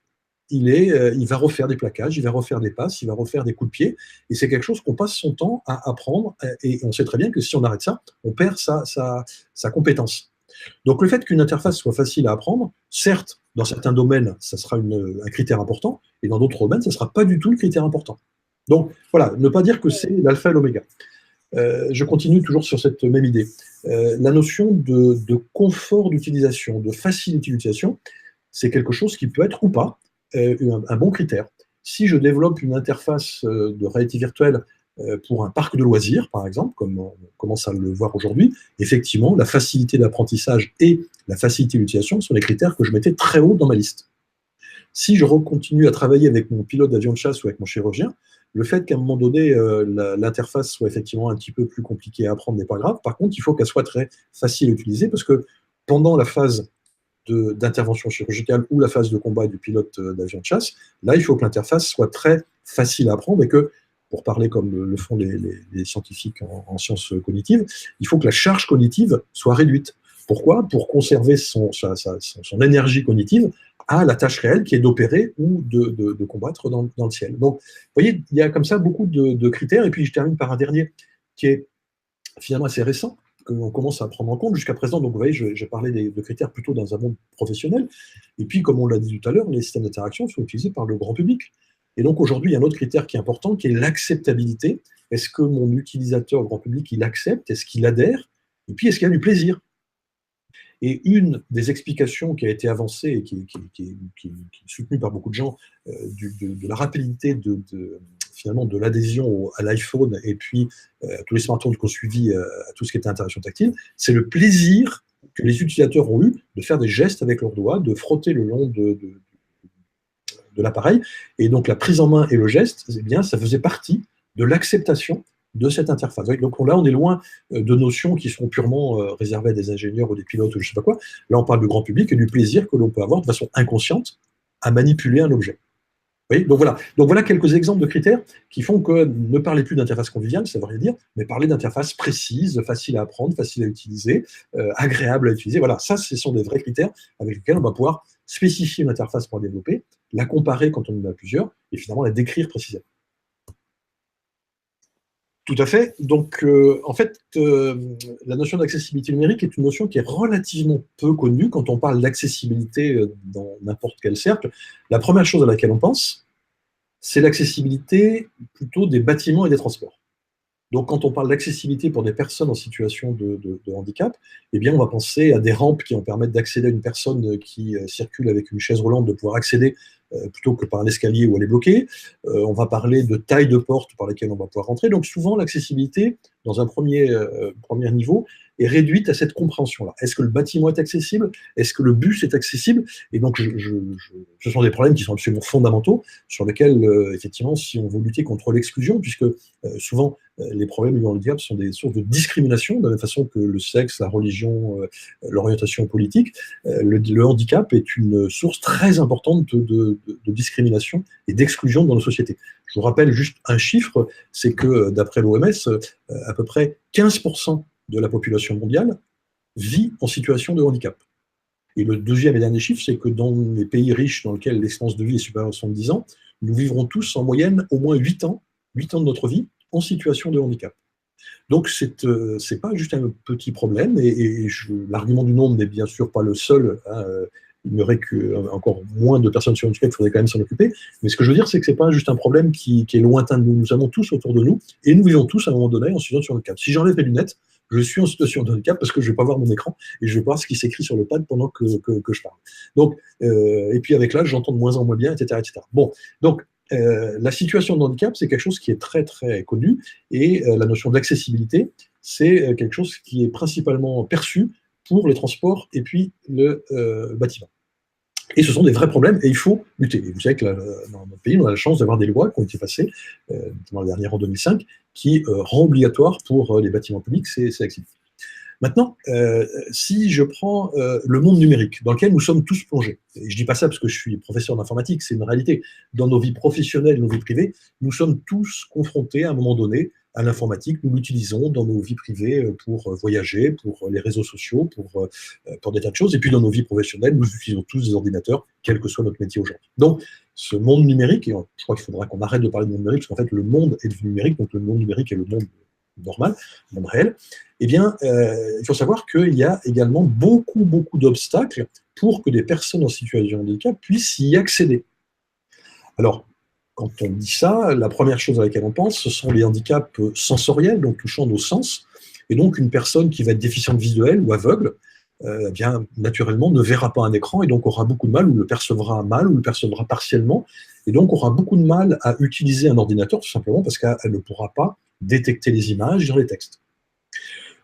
Il va refaire des plaquages, il va refaire des passes, il va refaire des coups de pied, et c'est quelque chose qu'on passe son temps à apprendre, et on sait très bien que si on arrête ça, on perd sa compétence. Donc le fait qu'une interface soit facile à apprendre, certes, dans certains domaines, ça sera un critère important, et dans d'autres domaines, ça ne sera pas du tout le critère important. Donc voilà, ne pas dire que c'est l'alpha et l'oméga. Je continue toujours sur cette même idée. La notion de confort d'utilisation, de facilité d'utilisation, c'est quelque chose qui peut être ou pas un bon critère. Si je développe une interface de réalité virtuelle pour un parc de loisirs, par exemple, comme on commence à le voir aujourd'hui, effectivement, la facilité d'apprentissage et la facilité d'utilisation sont les critères que je mettais très haut dans ma liste. Si je continue à travailler avec mon pilote d'avion de chasse ou avec mon chirurgien, le fait qu'à un moment donné, l'interface soit effectivement un petit peu plus compliquée à apprendre n'est pas grave. Par contre, il faut qu'elle soit très facile à utiliser, parce que pendant la phase d'intervention chirurgicale ou la phase de combat du pilote d'avion de chasse, là, il faut que l'interface soit très facile à apprendre, et que, pour parler comme le font les scientifiques en sciences cognitives, il faut que la charge cognitive soit réduite. Pourquoi? Pour conserver son énergie cognitive à la tâche réelle qui est d'opérer ou de combattre dans le ciel. Donc, vous voyez, il y a comme ça beaucoup de critères. Et puis, je termine par un dernier qui est finalement assez récent, qu'on commence à prendre en compte jusqu'à présent. Donc, vous voyez, j'ai parlé de critères plutôt dans un monde professionnel. Et puis, comme on l'a dit tout à l'heure, les systèmes d'interaction sont utilisés par le grand public. Et donc, aujourd'hui, il y a un autre critère qui est important, qui est l'acceptabilité. Est-ce que mon utilisateur, le grand public, il accepte? Est-ce qu'il adhère? Et puis, est-ce qu'il a du plaisir? Et une des explications qui a été avancée et qui est soutenue par beaucoup de gens de la rapidité finalement de l'adhésion à l'iPhone et puis à tous les smartphones qui ont suivi à tout ce qui était interaction tactile, c'est le plaisir que les utilisateurs ont eu de faire des gestes avec leurs doigts, de frotter le long de l'appareil. Et donc la prise en main et le geste, eh bien, ça faisait partie de l'acceptation de cette interface. Donc là, on est loin de notions qui sont purement réservées à des ingénieurs ou des pilotes ou je ne sais pas quoi. Là, on parle du grand public et du plaisir que l'on peut avoir de façon inconsciente à manipuler un objet. Oui, donc voilà quelques exemples de critères qui font que ne parlez plus d'interface conviviale, ça ne veut rien dire, mais parler d'interface précise, facile à apprendre, facile à utiliser, agréable à utiliser. Voilà, ça, ce sont des vrais critères avec lesquels on va pouvoir spécifier une interface pour la développer, la comparer quand on en a plusieurs, et finalement la décrire précisément. Tout à fait. Donc, en fait, la notion d'accessibilité numérique est une notion qui est relativement peu connue quand on parle d'accessibilité dans n'importe quel cercle. La première chose à laquelle on pense, c'est l'accessibilité plutôt des bâtiments et des transports. Donc, quand on parle d'accessibilité pour des personnes en situation de handicap, eh bien, on va penser à des rampes qui vont permettre d'accéder à une personne qui circule avec une chaise roulante, de pouvoir accéder plutôt que par un escalier où elle est bloquée. On va parler de taille de porte par lesquelles on va pouvoir rentrer. Donc, souvent, l'accessibilité, dans un premier niveau, est réduite à cette compréhension-là. Est-ce que le bâtiment est accessible? Est-ce que le bus est accessible? Et donc, ce sont des problèmes qui sont absolument fondamentaux, sur lesquels, effectivement, si on veut lutter contre l'exclusion, puisque souvent, les problèmes liés au handicap sont des sources de discrimination, de la même façon que le sexe, la religion, l'orientation politique. Le handicap est une source très importante de discrimination et d'exclusion dans nos sociétés. Je vous rappelle juste un chiffre, c'est que d'après l'OMS, à peu près 15% de la population mondiale vit en situation de handicap. Et le deuxième et dernier chiffre, c'est que dans les pays riches dans lesquels l'espérance de vie est supérieure à 70 ans, nous vivrons tous en moyenne au moins 8 ans de notre vie en situation de handicap. Donc, c'est pas juste un petit problème, et l'argument du nombre n'est bien sûr pas le seul. Il n'y aurait encore moins de personnes sur handicap, il faudrait quand même s'en occuper. Mais ce que je veux dire, c'est que ce n'est pas juste un problème qui est lointain de nous. Nous avons tous autour de nous, et nous vivons tous à un moment donné en situation de handicap. Si j'enlève mes lunettes, je suis en situation de handicap parce que je ne vais pas voir mon écran et je vais voir ce qui s'écrit sur le pad pendant que je parle. Donc, et puis avec l'âge, j'entends de moins en moins bien, etc. etc. Bon, donc, la situation de handicap, c'est quelque chose qui est très, très connu, et la notion d'accessibilité, c'est quelque chose qui est principalement perçu pour les transports et puis le bâtiment. Et ce sont des vrais problèmes et il faut lutter. Et vous savez que dans notre pays, on a la chance d'avoir des lois qui ont été passées, notamment la dernière en 2005, qui rend obligatoire pour les bâtiments publics ces activités. Maintenant, si je prends le monde numérique, dans lequel nous sommes tous plongés, et je ne dis pas ça parce que je suis professeur d'informatique, c'est une réalité, dans nos vies professionnelles, nos vies privées, nous sommes tous confrontés à un moment donné à l'informatique, nous l'utilisons dans nos vies privées pour voyager, pour les réseaux sociaux, pour des tas de choses, et puis dans nos vies professionnelles, nous utilisons tous des ordinateurs, quel que soit notre métier aujourd'hui. Donc, ce monde numérique, et je crois qu'il faudra qu'on arrête de parler de monde numérique, parce qu'en fait, le monde est devenu numérique, donc le monde numérique est le monde normal, le monde réel, eh bien, il faut savoir qu'il y a également beaucoup, beaucoup d'obstacles pour que des personnes en situation de handicap puissent y accéder. Alors, quand on dit ça, la première chose à laquelle on pense, ce sont les handicaps sensoriels, donc touchant nos sens, et donc une personne qui va être déficiente visuelle ou aveugle, eh bien, naturellement, ne verra pas un écran et donc aura beaucoup de mal, ou le percevra mal, ou le percevra partiellement, et donc aura beaucoup de mal à utiliser un ordinateur, tout simplement parce qu'elle ne pourra pas détecter les images, lire les textes.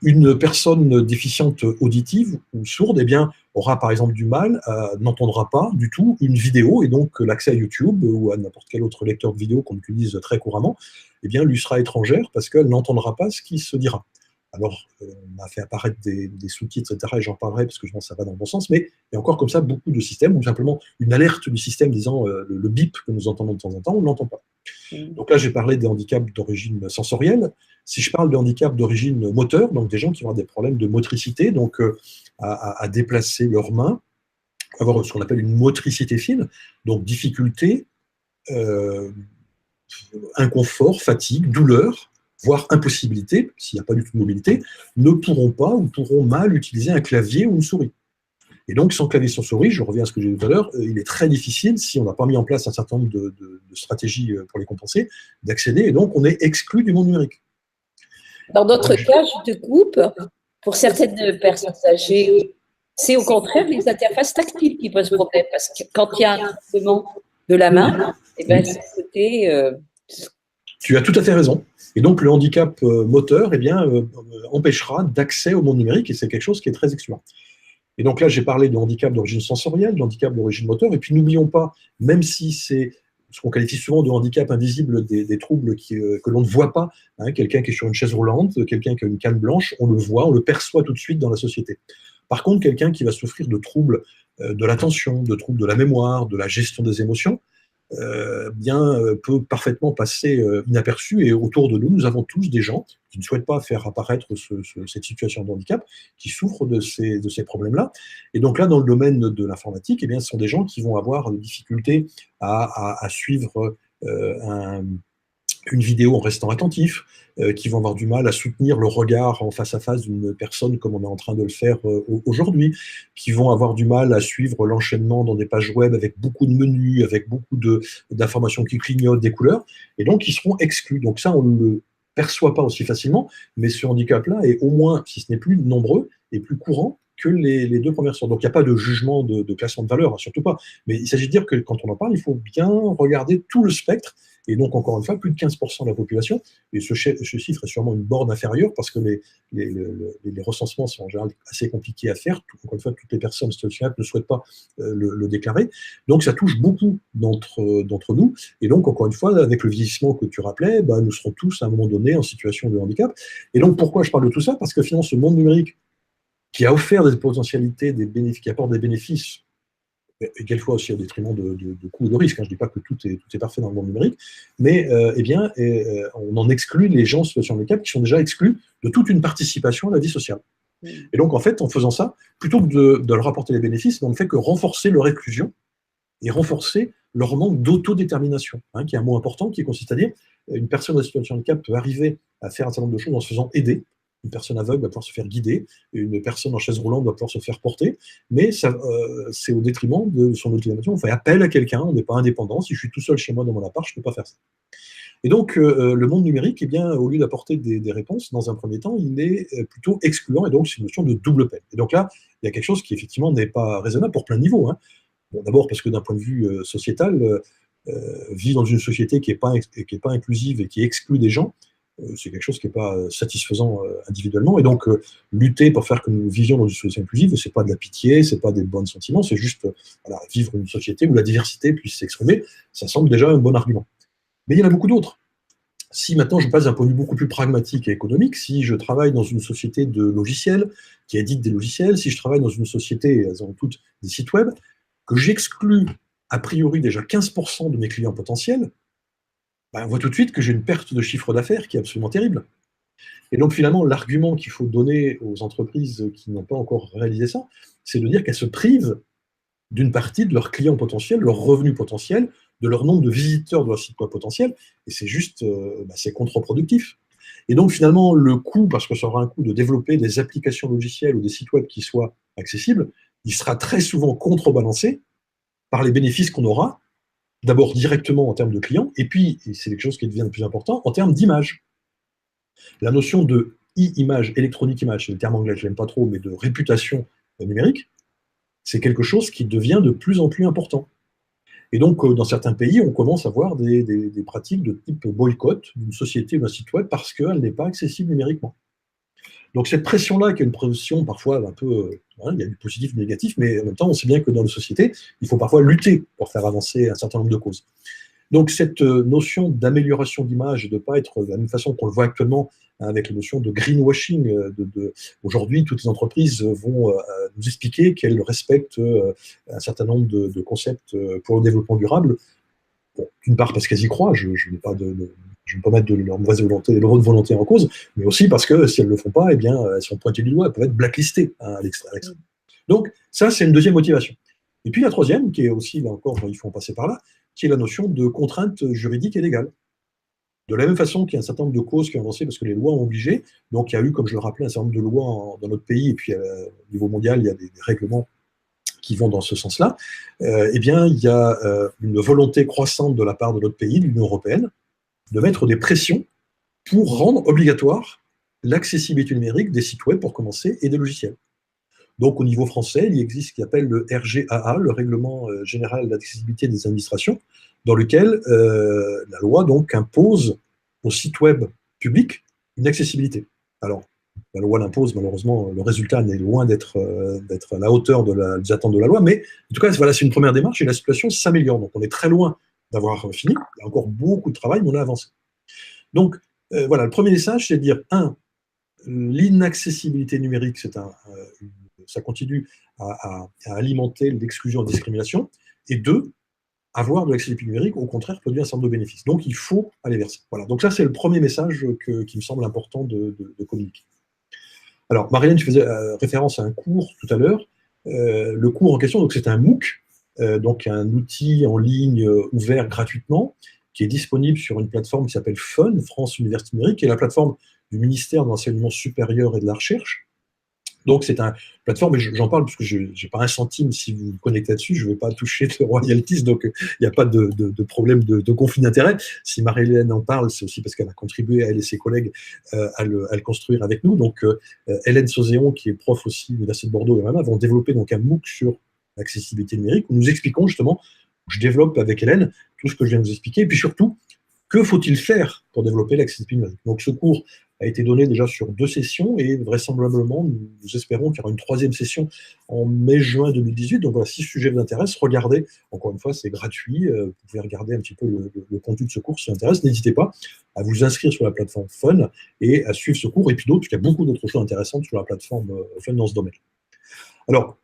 Une personne déficiente auditive ou sourde, eh bien, aura par exemple du mal, n'entendra pas du tout une vidéo, et donc l'accès à YouTube ou à n'importe quel autre lecteur de vidéo qu'on utilise très couramment, eh bien, lui sera étrangère parce qu'elle n'entendra pas ce qui se dira. Alors, on a fait apparaître des sous-titres, etc., et j'en parlerai parce que je pense que ça va dans le bon sens, mais il y a encore comme ça beaucoup de systèmes, ou simplement une alerte du système disant le bip que nous entendons de temps en temps, on ne l'entend pas. Donc là, j'ai parlé des handicaps d'origine sensorielle. Si je parle de handicaps d'origine moteur, donc des gens qui vont avoir des problèmes de motricité, donc à déplacer leurs mains, avoir ce qu'on appelle une motricité fine, donc difficulté, inconfort, fatigue, douleur, voire impossibilité, s'il n'y a pas du tout de mobilité, ne pourront pas ou pourront mal utiliser un clavier ou une souris. Et donc, sans clavier, sans souris, je reviens à ce que j'ai dit tout à l'heure, il est très difficile, si on n'a pas mis en place un certain nombre de stratégies pour les compenser, d'accéder, et donc on est exclu du monde numérique. Dans d'autres cas, je te coupe, pour certaines personnes âgées, c'est au contraire les interfaces tactiles qui posent problème, parce que quand il y a un mouvement de la main, eh ben, c'est le côté… Tu as tout à fait raison. Et donc, le handicap moteur empêchera d'accès au monde numérique, et c'est quelque chose qui est très excluant. Et donc là, j'ai parlé de handicap d'origine sensorielle, de handicap d'origine moteur, et puis n'oublions pas, même si c'est ce qu'on qualifie souvent de handicap invisible, des troubles que l'on ne voit pas, hein, quelqu'un qui est sur une chaise roulante, quelqu'un qui a une canne blanche, on le voit, on le perçoit tout de suite dans la société. Par contre, quelqu'un qui va souffrir de troubles de l'attention, de troubles de la mémoire, de la gestion des émotions, peut parfaitement passer inaperçu. Et autour de nous, nous avons tous des gens qui ne souhaitent pas faire apparaître cette situation de handicap, qui souffrent de ces problèmes-là. Et donc là, dans le domaine de l'informatique, eh bien, ce sont des gens qui vont avoir des difficultés à suivre une vidéo en restant attentif, qui vont avoir du mal à soutenir le regard en face à face d'une personne comme on est en train de le faire aujourd'hui, qui vont avoir du mal à suivre l'enchaînement dans des pages web avec beaucoup de menus, avec beaucoup d'informations qui clignotent, des couleurs, et donc ils seront exclus. Donc ça, on ne le perçoit pas aussi facilement, mais ce handicap-là est au moins, si ce n'est plus nombreux, et plus courant que les deux premières sortes. Donc il n'y a pas de jugement de classement de valeur, hein, surtout pas. Mais il s'agit de dire que quand on en parle, il faut bien regarder tout le spectre. Et donc, encore une fois, plus de 15% de la population, et ce chiffre est sûrement une borne inférieure, parce que les recensements sont en général assez compliqués à faire. Encore une fois, toutes les personnes situationnaires ne souhaitent pas le déclarer. Donc, ça touche beaucoup d'entre nous. Et donc, encore une fois, avec le vieillissement que tu rappelais, nous serons tous, à un moment donné, en situation de handicap. Et donc, pourquoi je parle de tout ça? Parce que finalement, ce monde numérique, qui a offert des potentialités, qui apporte des bénéfices, et quelquefois aussi au détriment de coûts et de risques. Je ne dis pas que tout est parfait dans le monde numérique, mais on en exclut les gens en situation de handicap qui sont déjà exclus de toute une participation à la vie sociale. Et donc, en fait, en faisant ça, plutôt que de leur apporter les bénéfices, on ne fait que renforcer leur exclusion et renforcer leur manque d'autodétermination, hein, qui est un mot important, qui consiste à dire une personne en situation de handicap peut arriver à faire un certain nombre de choses en se faisant aider. Une personne aveugle va pouvoir se faire guider, une personne en chaise roulante va pouvoir se faire porter, mais c'est au détriment de son autonomisation. On fait appel à quelqu'un, on n'est pas indépendant. Si je suis tout seul chez moi dans mon appart, je ne peux pas faire ça. Et donc, le monde numérique, eh bien, au lieu d'apporter des réponses, dans un premier temps, il est plutôt excluant, et donc c'est une notion de double peine. Et donc là, il y a quelque chose qui, effectivement, n'est pas raisonnable pour plein de niveaux, hein. Bon, d'abord parce que d'un point de vue sociétal, vivre dans une société qui n'est pas inclusive et qui exclut des gens, c'est quelque chose qui n'est pas satisfaisant individuellement. Et donc, lutter pour faire que nous vivions dans une société inclusive, ce n'est pas de la pitié, ce n'est pas des bons sentiments, c'est juste vivre une société où la diversité puisse s'exprimer. Ça semble déjà un bon argument. Mais il y en a beaucoup d'autres. Si maintenant je passe d'un point de vue beaucoup plus pragmatique et économique, si je travaille dans une société de logiciels, qui édite des logiciels, si je travaille dans une société, elles ont toutes des sites web, que j'exclus a priori déjà 15% de mes clients potentiels, on voit tout de suite que j'ai une perte de chiffre d'affaires qui est absolument terrible. Et donc finalement, l'argument qu'il faut donner aux entreprises qui n'ont pas encore réalisé ça, c'est de dire qu'elles se privent d'une partie de leurs clients potentiels, leurs revenus potentiels, de leur nombre de visiteurs de leur site web potentiel, et c'est juste, c'est contre-productif. Et donc finalement, le coût, parce que ça aura un coût de développer des applications logicielles ou des sites web qui soient accessibles, il sera très souvent contrebalancé par les bénéfices qu'on aura, d'abord directement en termes de clients, et puis, et c'est quelque chose qui devient le plus important, en termes d'image. La notion de e-image, électronique image, c'est le terme anglais, je n'aime pas trop, mais de réputation numérique, c'est quelque chose qui devient de plus en plus important. Et donc, dans certains pays, on commence à voir des pratiques de type boycott d'une société ou d'un site web parce qu'elle n'est pas accessible numériquement. Donc cette pression-là, qui est une pression parfois un peu, il y a du positif et du négatif, mais en même temps, on sait bien que dans la société, il faut parfois lutter pour faire avancer un certain nombre de causes. Donc cette notion d'amélioration d'image et de ne pas être de la même façon qu'on le voit actuellement avec la notion de greenwashing, aujourd'hui, toutes les entreprises vont nous expliquer qu'elles respectent un certain nombre de concepts pour le développement durable. Bon, d'une part parce qu'elles y croient, je ne vais pas mettre de leur mauvaise volonté, leur bonne volonté en cause, mais aussi parce que si elles ne le font pas, elles sont pointées du doigt, elles peuvent être blacklistées à l'extrême. Donc ça, c'est une deuxième motivation. Et puis la troisième, qui est aussi, là encore, il faut en passer par là, qui est la notion de contrainte juridique et légale. De la même façon qu'il y a un certain nombre de causes qui ont avancé parce que les lois ont obligé, donc il y a eu, comme je le rappelais, un certain nombre de lois dans notre pays, et puis au niveau mondial, il y a des règlements qui vont dans ce sens-là, eh bien, il y a une volonté croissante de la part de notre pays, de l'Union européenne, de mettre des pressions pour rendre obligatoire l'accessibilité numérique des sites web pour commencer et des logiciels. Donc au niveau français, il existe ce qu'on appelle le RGAA, le Règlement général d'accessibilité des administrations, dans lequel la loi donc impose aux sites web publics une accessibilité. Alors, la loi l'impose, malheureusement, le résultat n'est loin d'être à la hauteur des attentes de la loi, mais en tout cas, voilà, c'est une première démarche et la situation s'améliore. Donc on est très loin d'avoir fini, il y a encore beaucoup de travail, mais on a avancé. Donc voilà, le premier message, c'est de dire, l'inaccessibilité numérique, ça continue à alimenter l'exclusion et la discrimination, et deux, avoir de l'accessibilité numérique, au contraire, produit un certain nombre de bénéfices. Donc, il faut aller vers ça. Voilà. Donc, ça, c'est le premier message qui me semble important de communiquer. Alors, Marie-Hélène, tu faisais référence à un cours tout à l'heure. Le cours en question, c'est un MOOC, donc un outil en ligne ouvert gratuitement, qui est disponible sur une plateforme qui s'appelle FUN, France Université Numérique, qui est la plateforme du ministère de l'Enseignement supérieur et de la Recherche. Donc, c'est une plateforme, et j'en parle parce que je n'ai pas un centime si vous vous connectez là-dessus, je ne vais pas toucher de royalties, donc il n'y a pas de problème de conflit d'intérêt. Si Marie-Hélène en parle, c'est aussi parce qu'elle a contribué, elle et ses collègues, à le construire avec nous. Donc, Hélène Sauzéon, qui est prof aussi à l'Université de Bordeaux et Mama, vont développer donc un MOOC sur l'accessibilité numérique, où nous expliquons justement, je développe avec Hélène tout ce que je viens de vous expliquer, et puis surtout, que faut-il faire pour développer l'accessibilité numérique? Donc, ce cours a été donné déjà sur 2 sessions et vraisemblablement, nous espérons qu'il y aura une 3e session en mai-juin 2018. Donc voilà, si ce sujet vous intéresse, regardez. Encore une fois, c'est gratuit. Vous pouvez regarder un petit peu le contenu de ce cours si ça vous intéresse. N'hésitez pas à vous inscrire sur la plateforme Fun et à suivre ce cours et puis d'autres, parce qu'il y a beaucoup d'autres choses intéressantes sur la plateforme Fun dans ce domaine. Alors,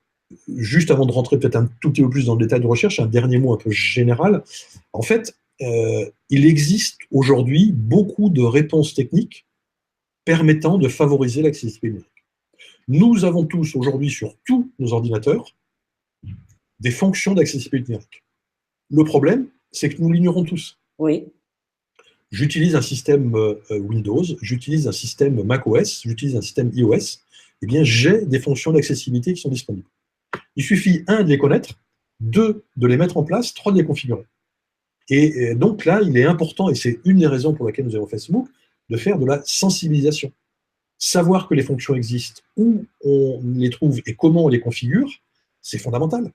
juste avant de rentrer peut-être un tout petit peu plus dans le détail de recherche, un dernier mot un peu général. En fait, il existe aujourd'hui beaucoup de réponses techniques permettant de favoriser l'accessibilité numérique. Nous avons tous aujourd'hui sur tous nos ordinateurs des fonctions d'accessibilité numérique. Le problème, c'est que nous l'ignorons tous. Oui. J'utilise un système Windows, j'utilise un système macOS, j'utilise un système iOS, eh bien j'ai des fonctions d'accessibilité qui sont disponibles. Il suffit, 1, de les connaître, 2, de les mettre en place, 3, de les configurer. Et donc là, il est important, et c'est une des raisons pour lesquelles nous avons fait ce MOOC, de faire de la sensibilisation. Savoir que les fonctions existent, où on les trouve et comment on les configure, c'est fondamental.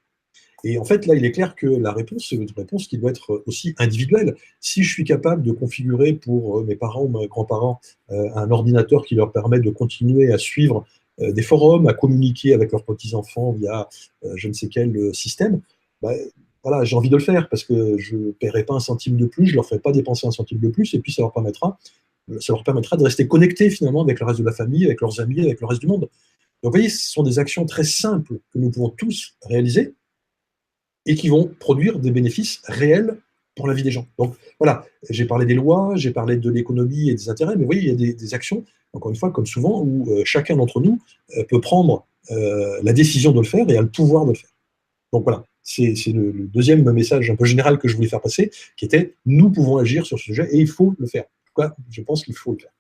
Et en fait, là, il est clair que la réponse, c'est une réponse qui doit être aussi individuelle. Si je suis capable de configurer pour mes parents ou mes grands-parents un ordinateur qui leur permet de continuer à suivre des forums, à communiquer avec leurs petits-enfants via je ne sais quel système, voilà, j'ai envie de le faire parce que je ne paierai pas un centime de plus, je ne leur ferai pas dépenser un centime de plus, et puis ça leur permettra de rester connectés finalement avec le reste de la famille, avec leurs amis, avec le reste du monde. Donc vous voyez, ce sont des actions très simples que nous pouvons tous réaliser et qui vont produire des bénéfices réels pour la vie des gens. Donc voilà, j'ai parlé des lois, j'ai parlé de l'économie et des intérêts, mais vous voyez, il y a des actions, encore une fois, comme souvent, où chacun d'entre nous peut prendre la décision de le faire et a le pouvoir de le faire. Donc voilà, c'est le deuxième message un peu général que je voulais faire passer, qui était « nous pouvons agir sur ce sujet et il faut le faire ». En tout cas, je pense qu'il faut le faire.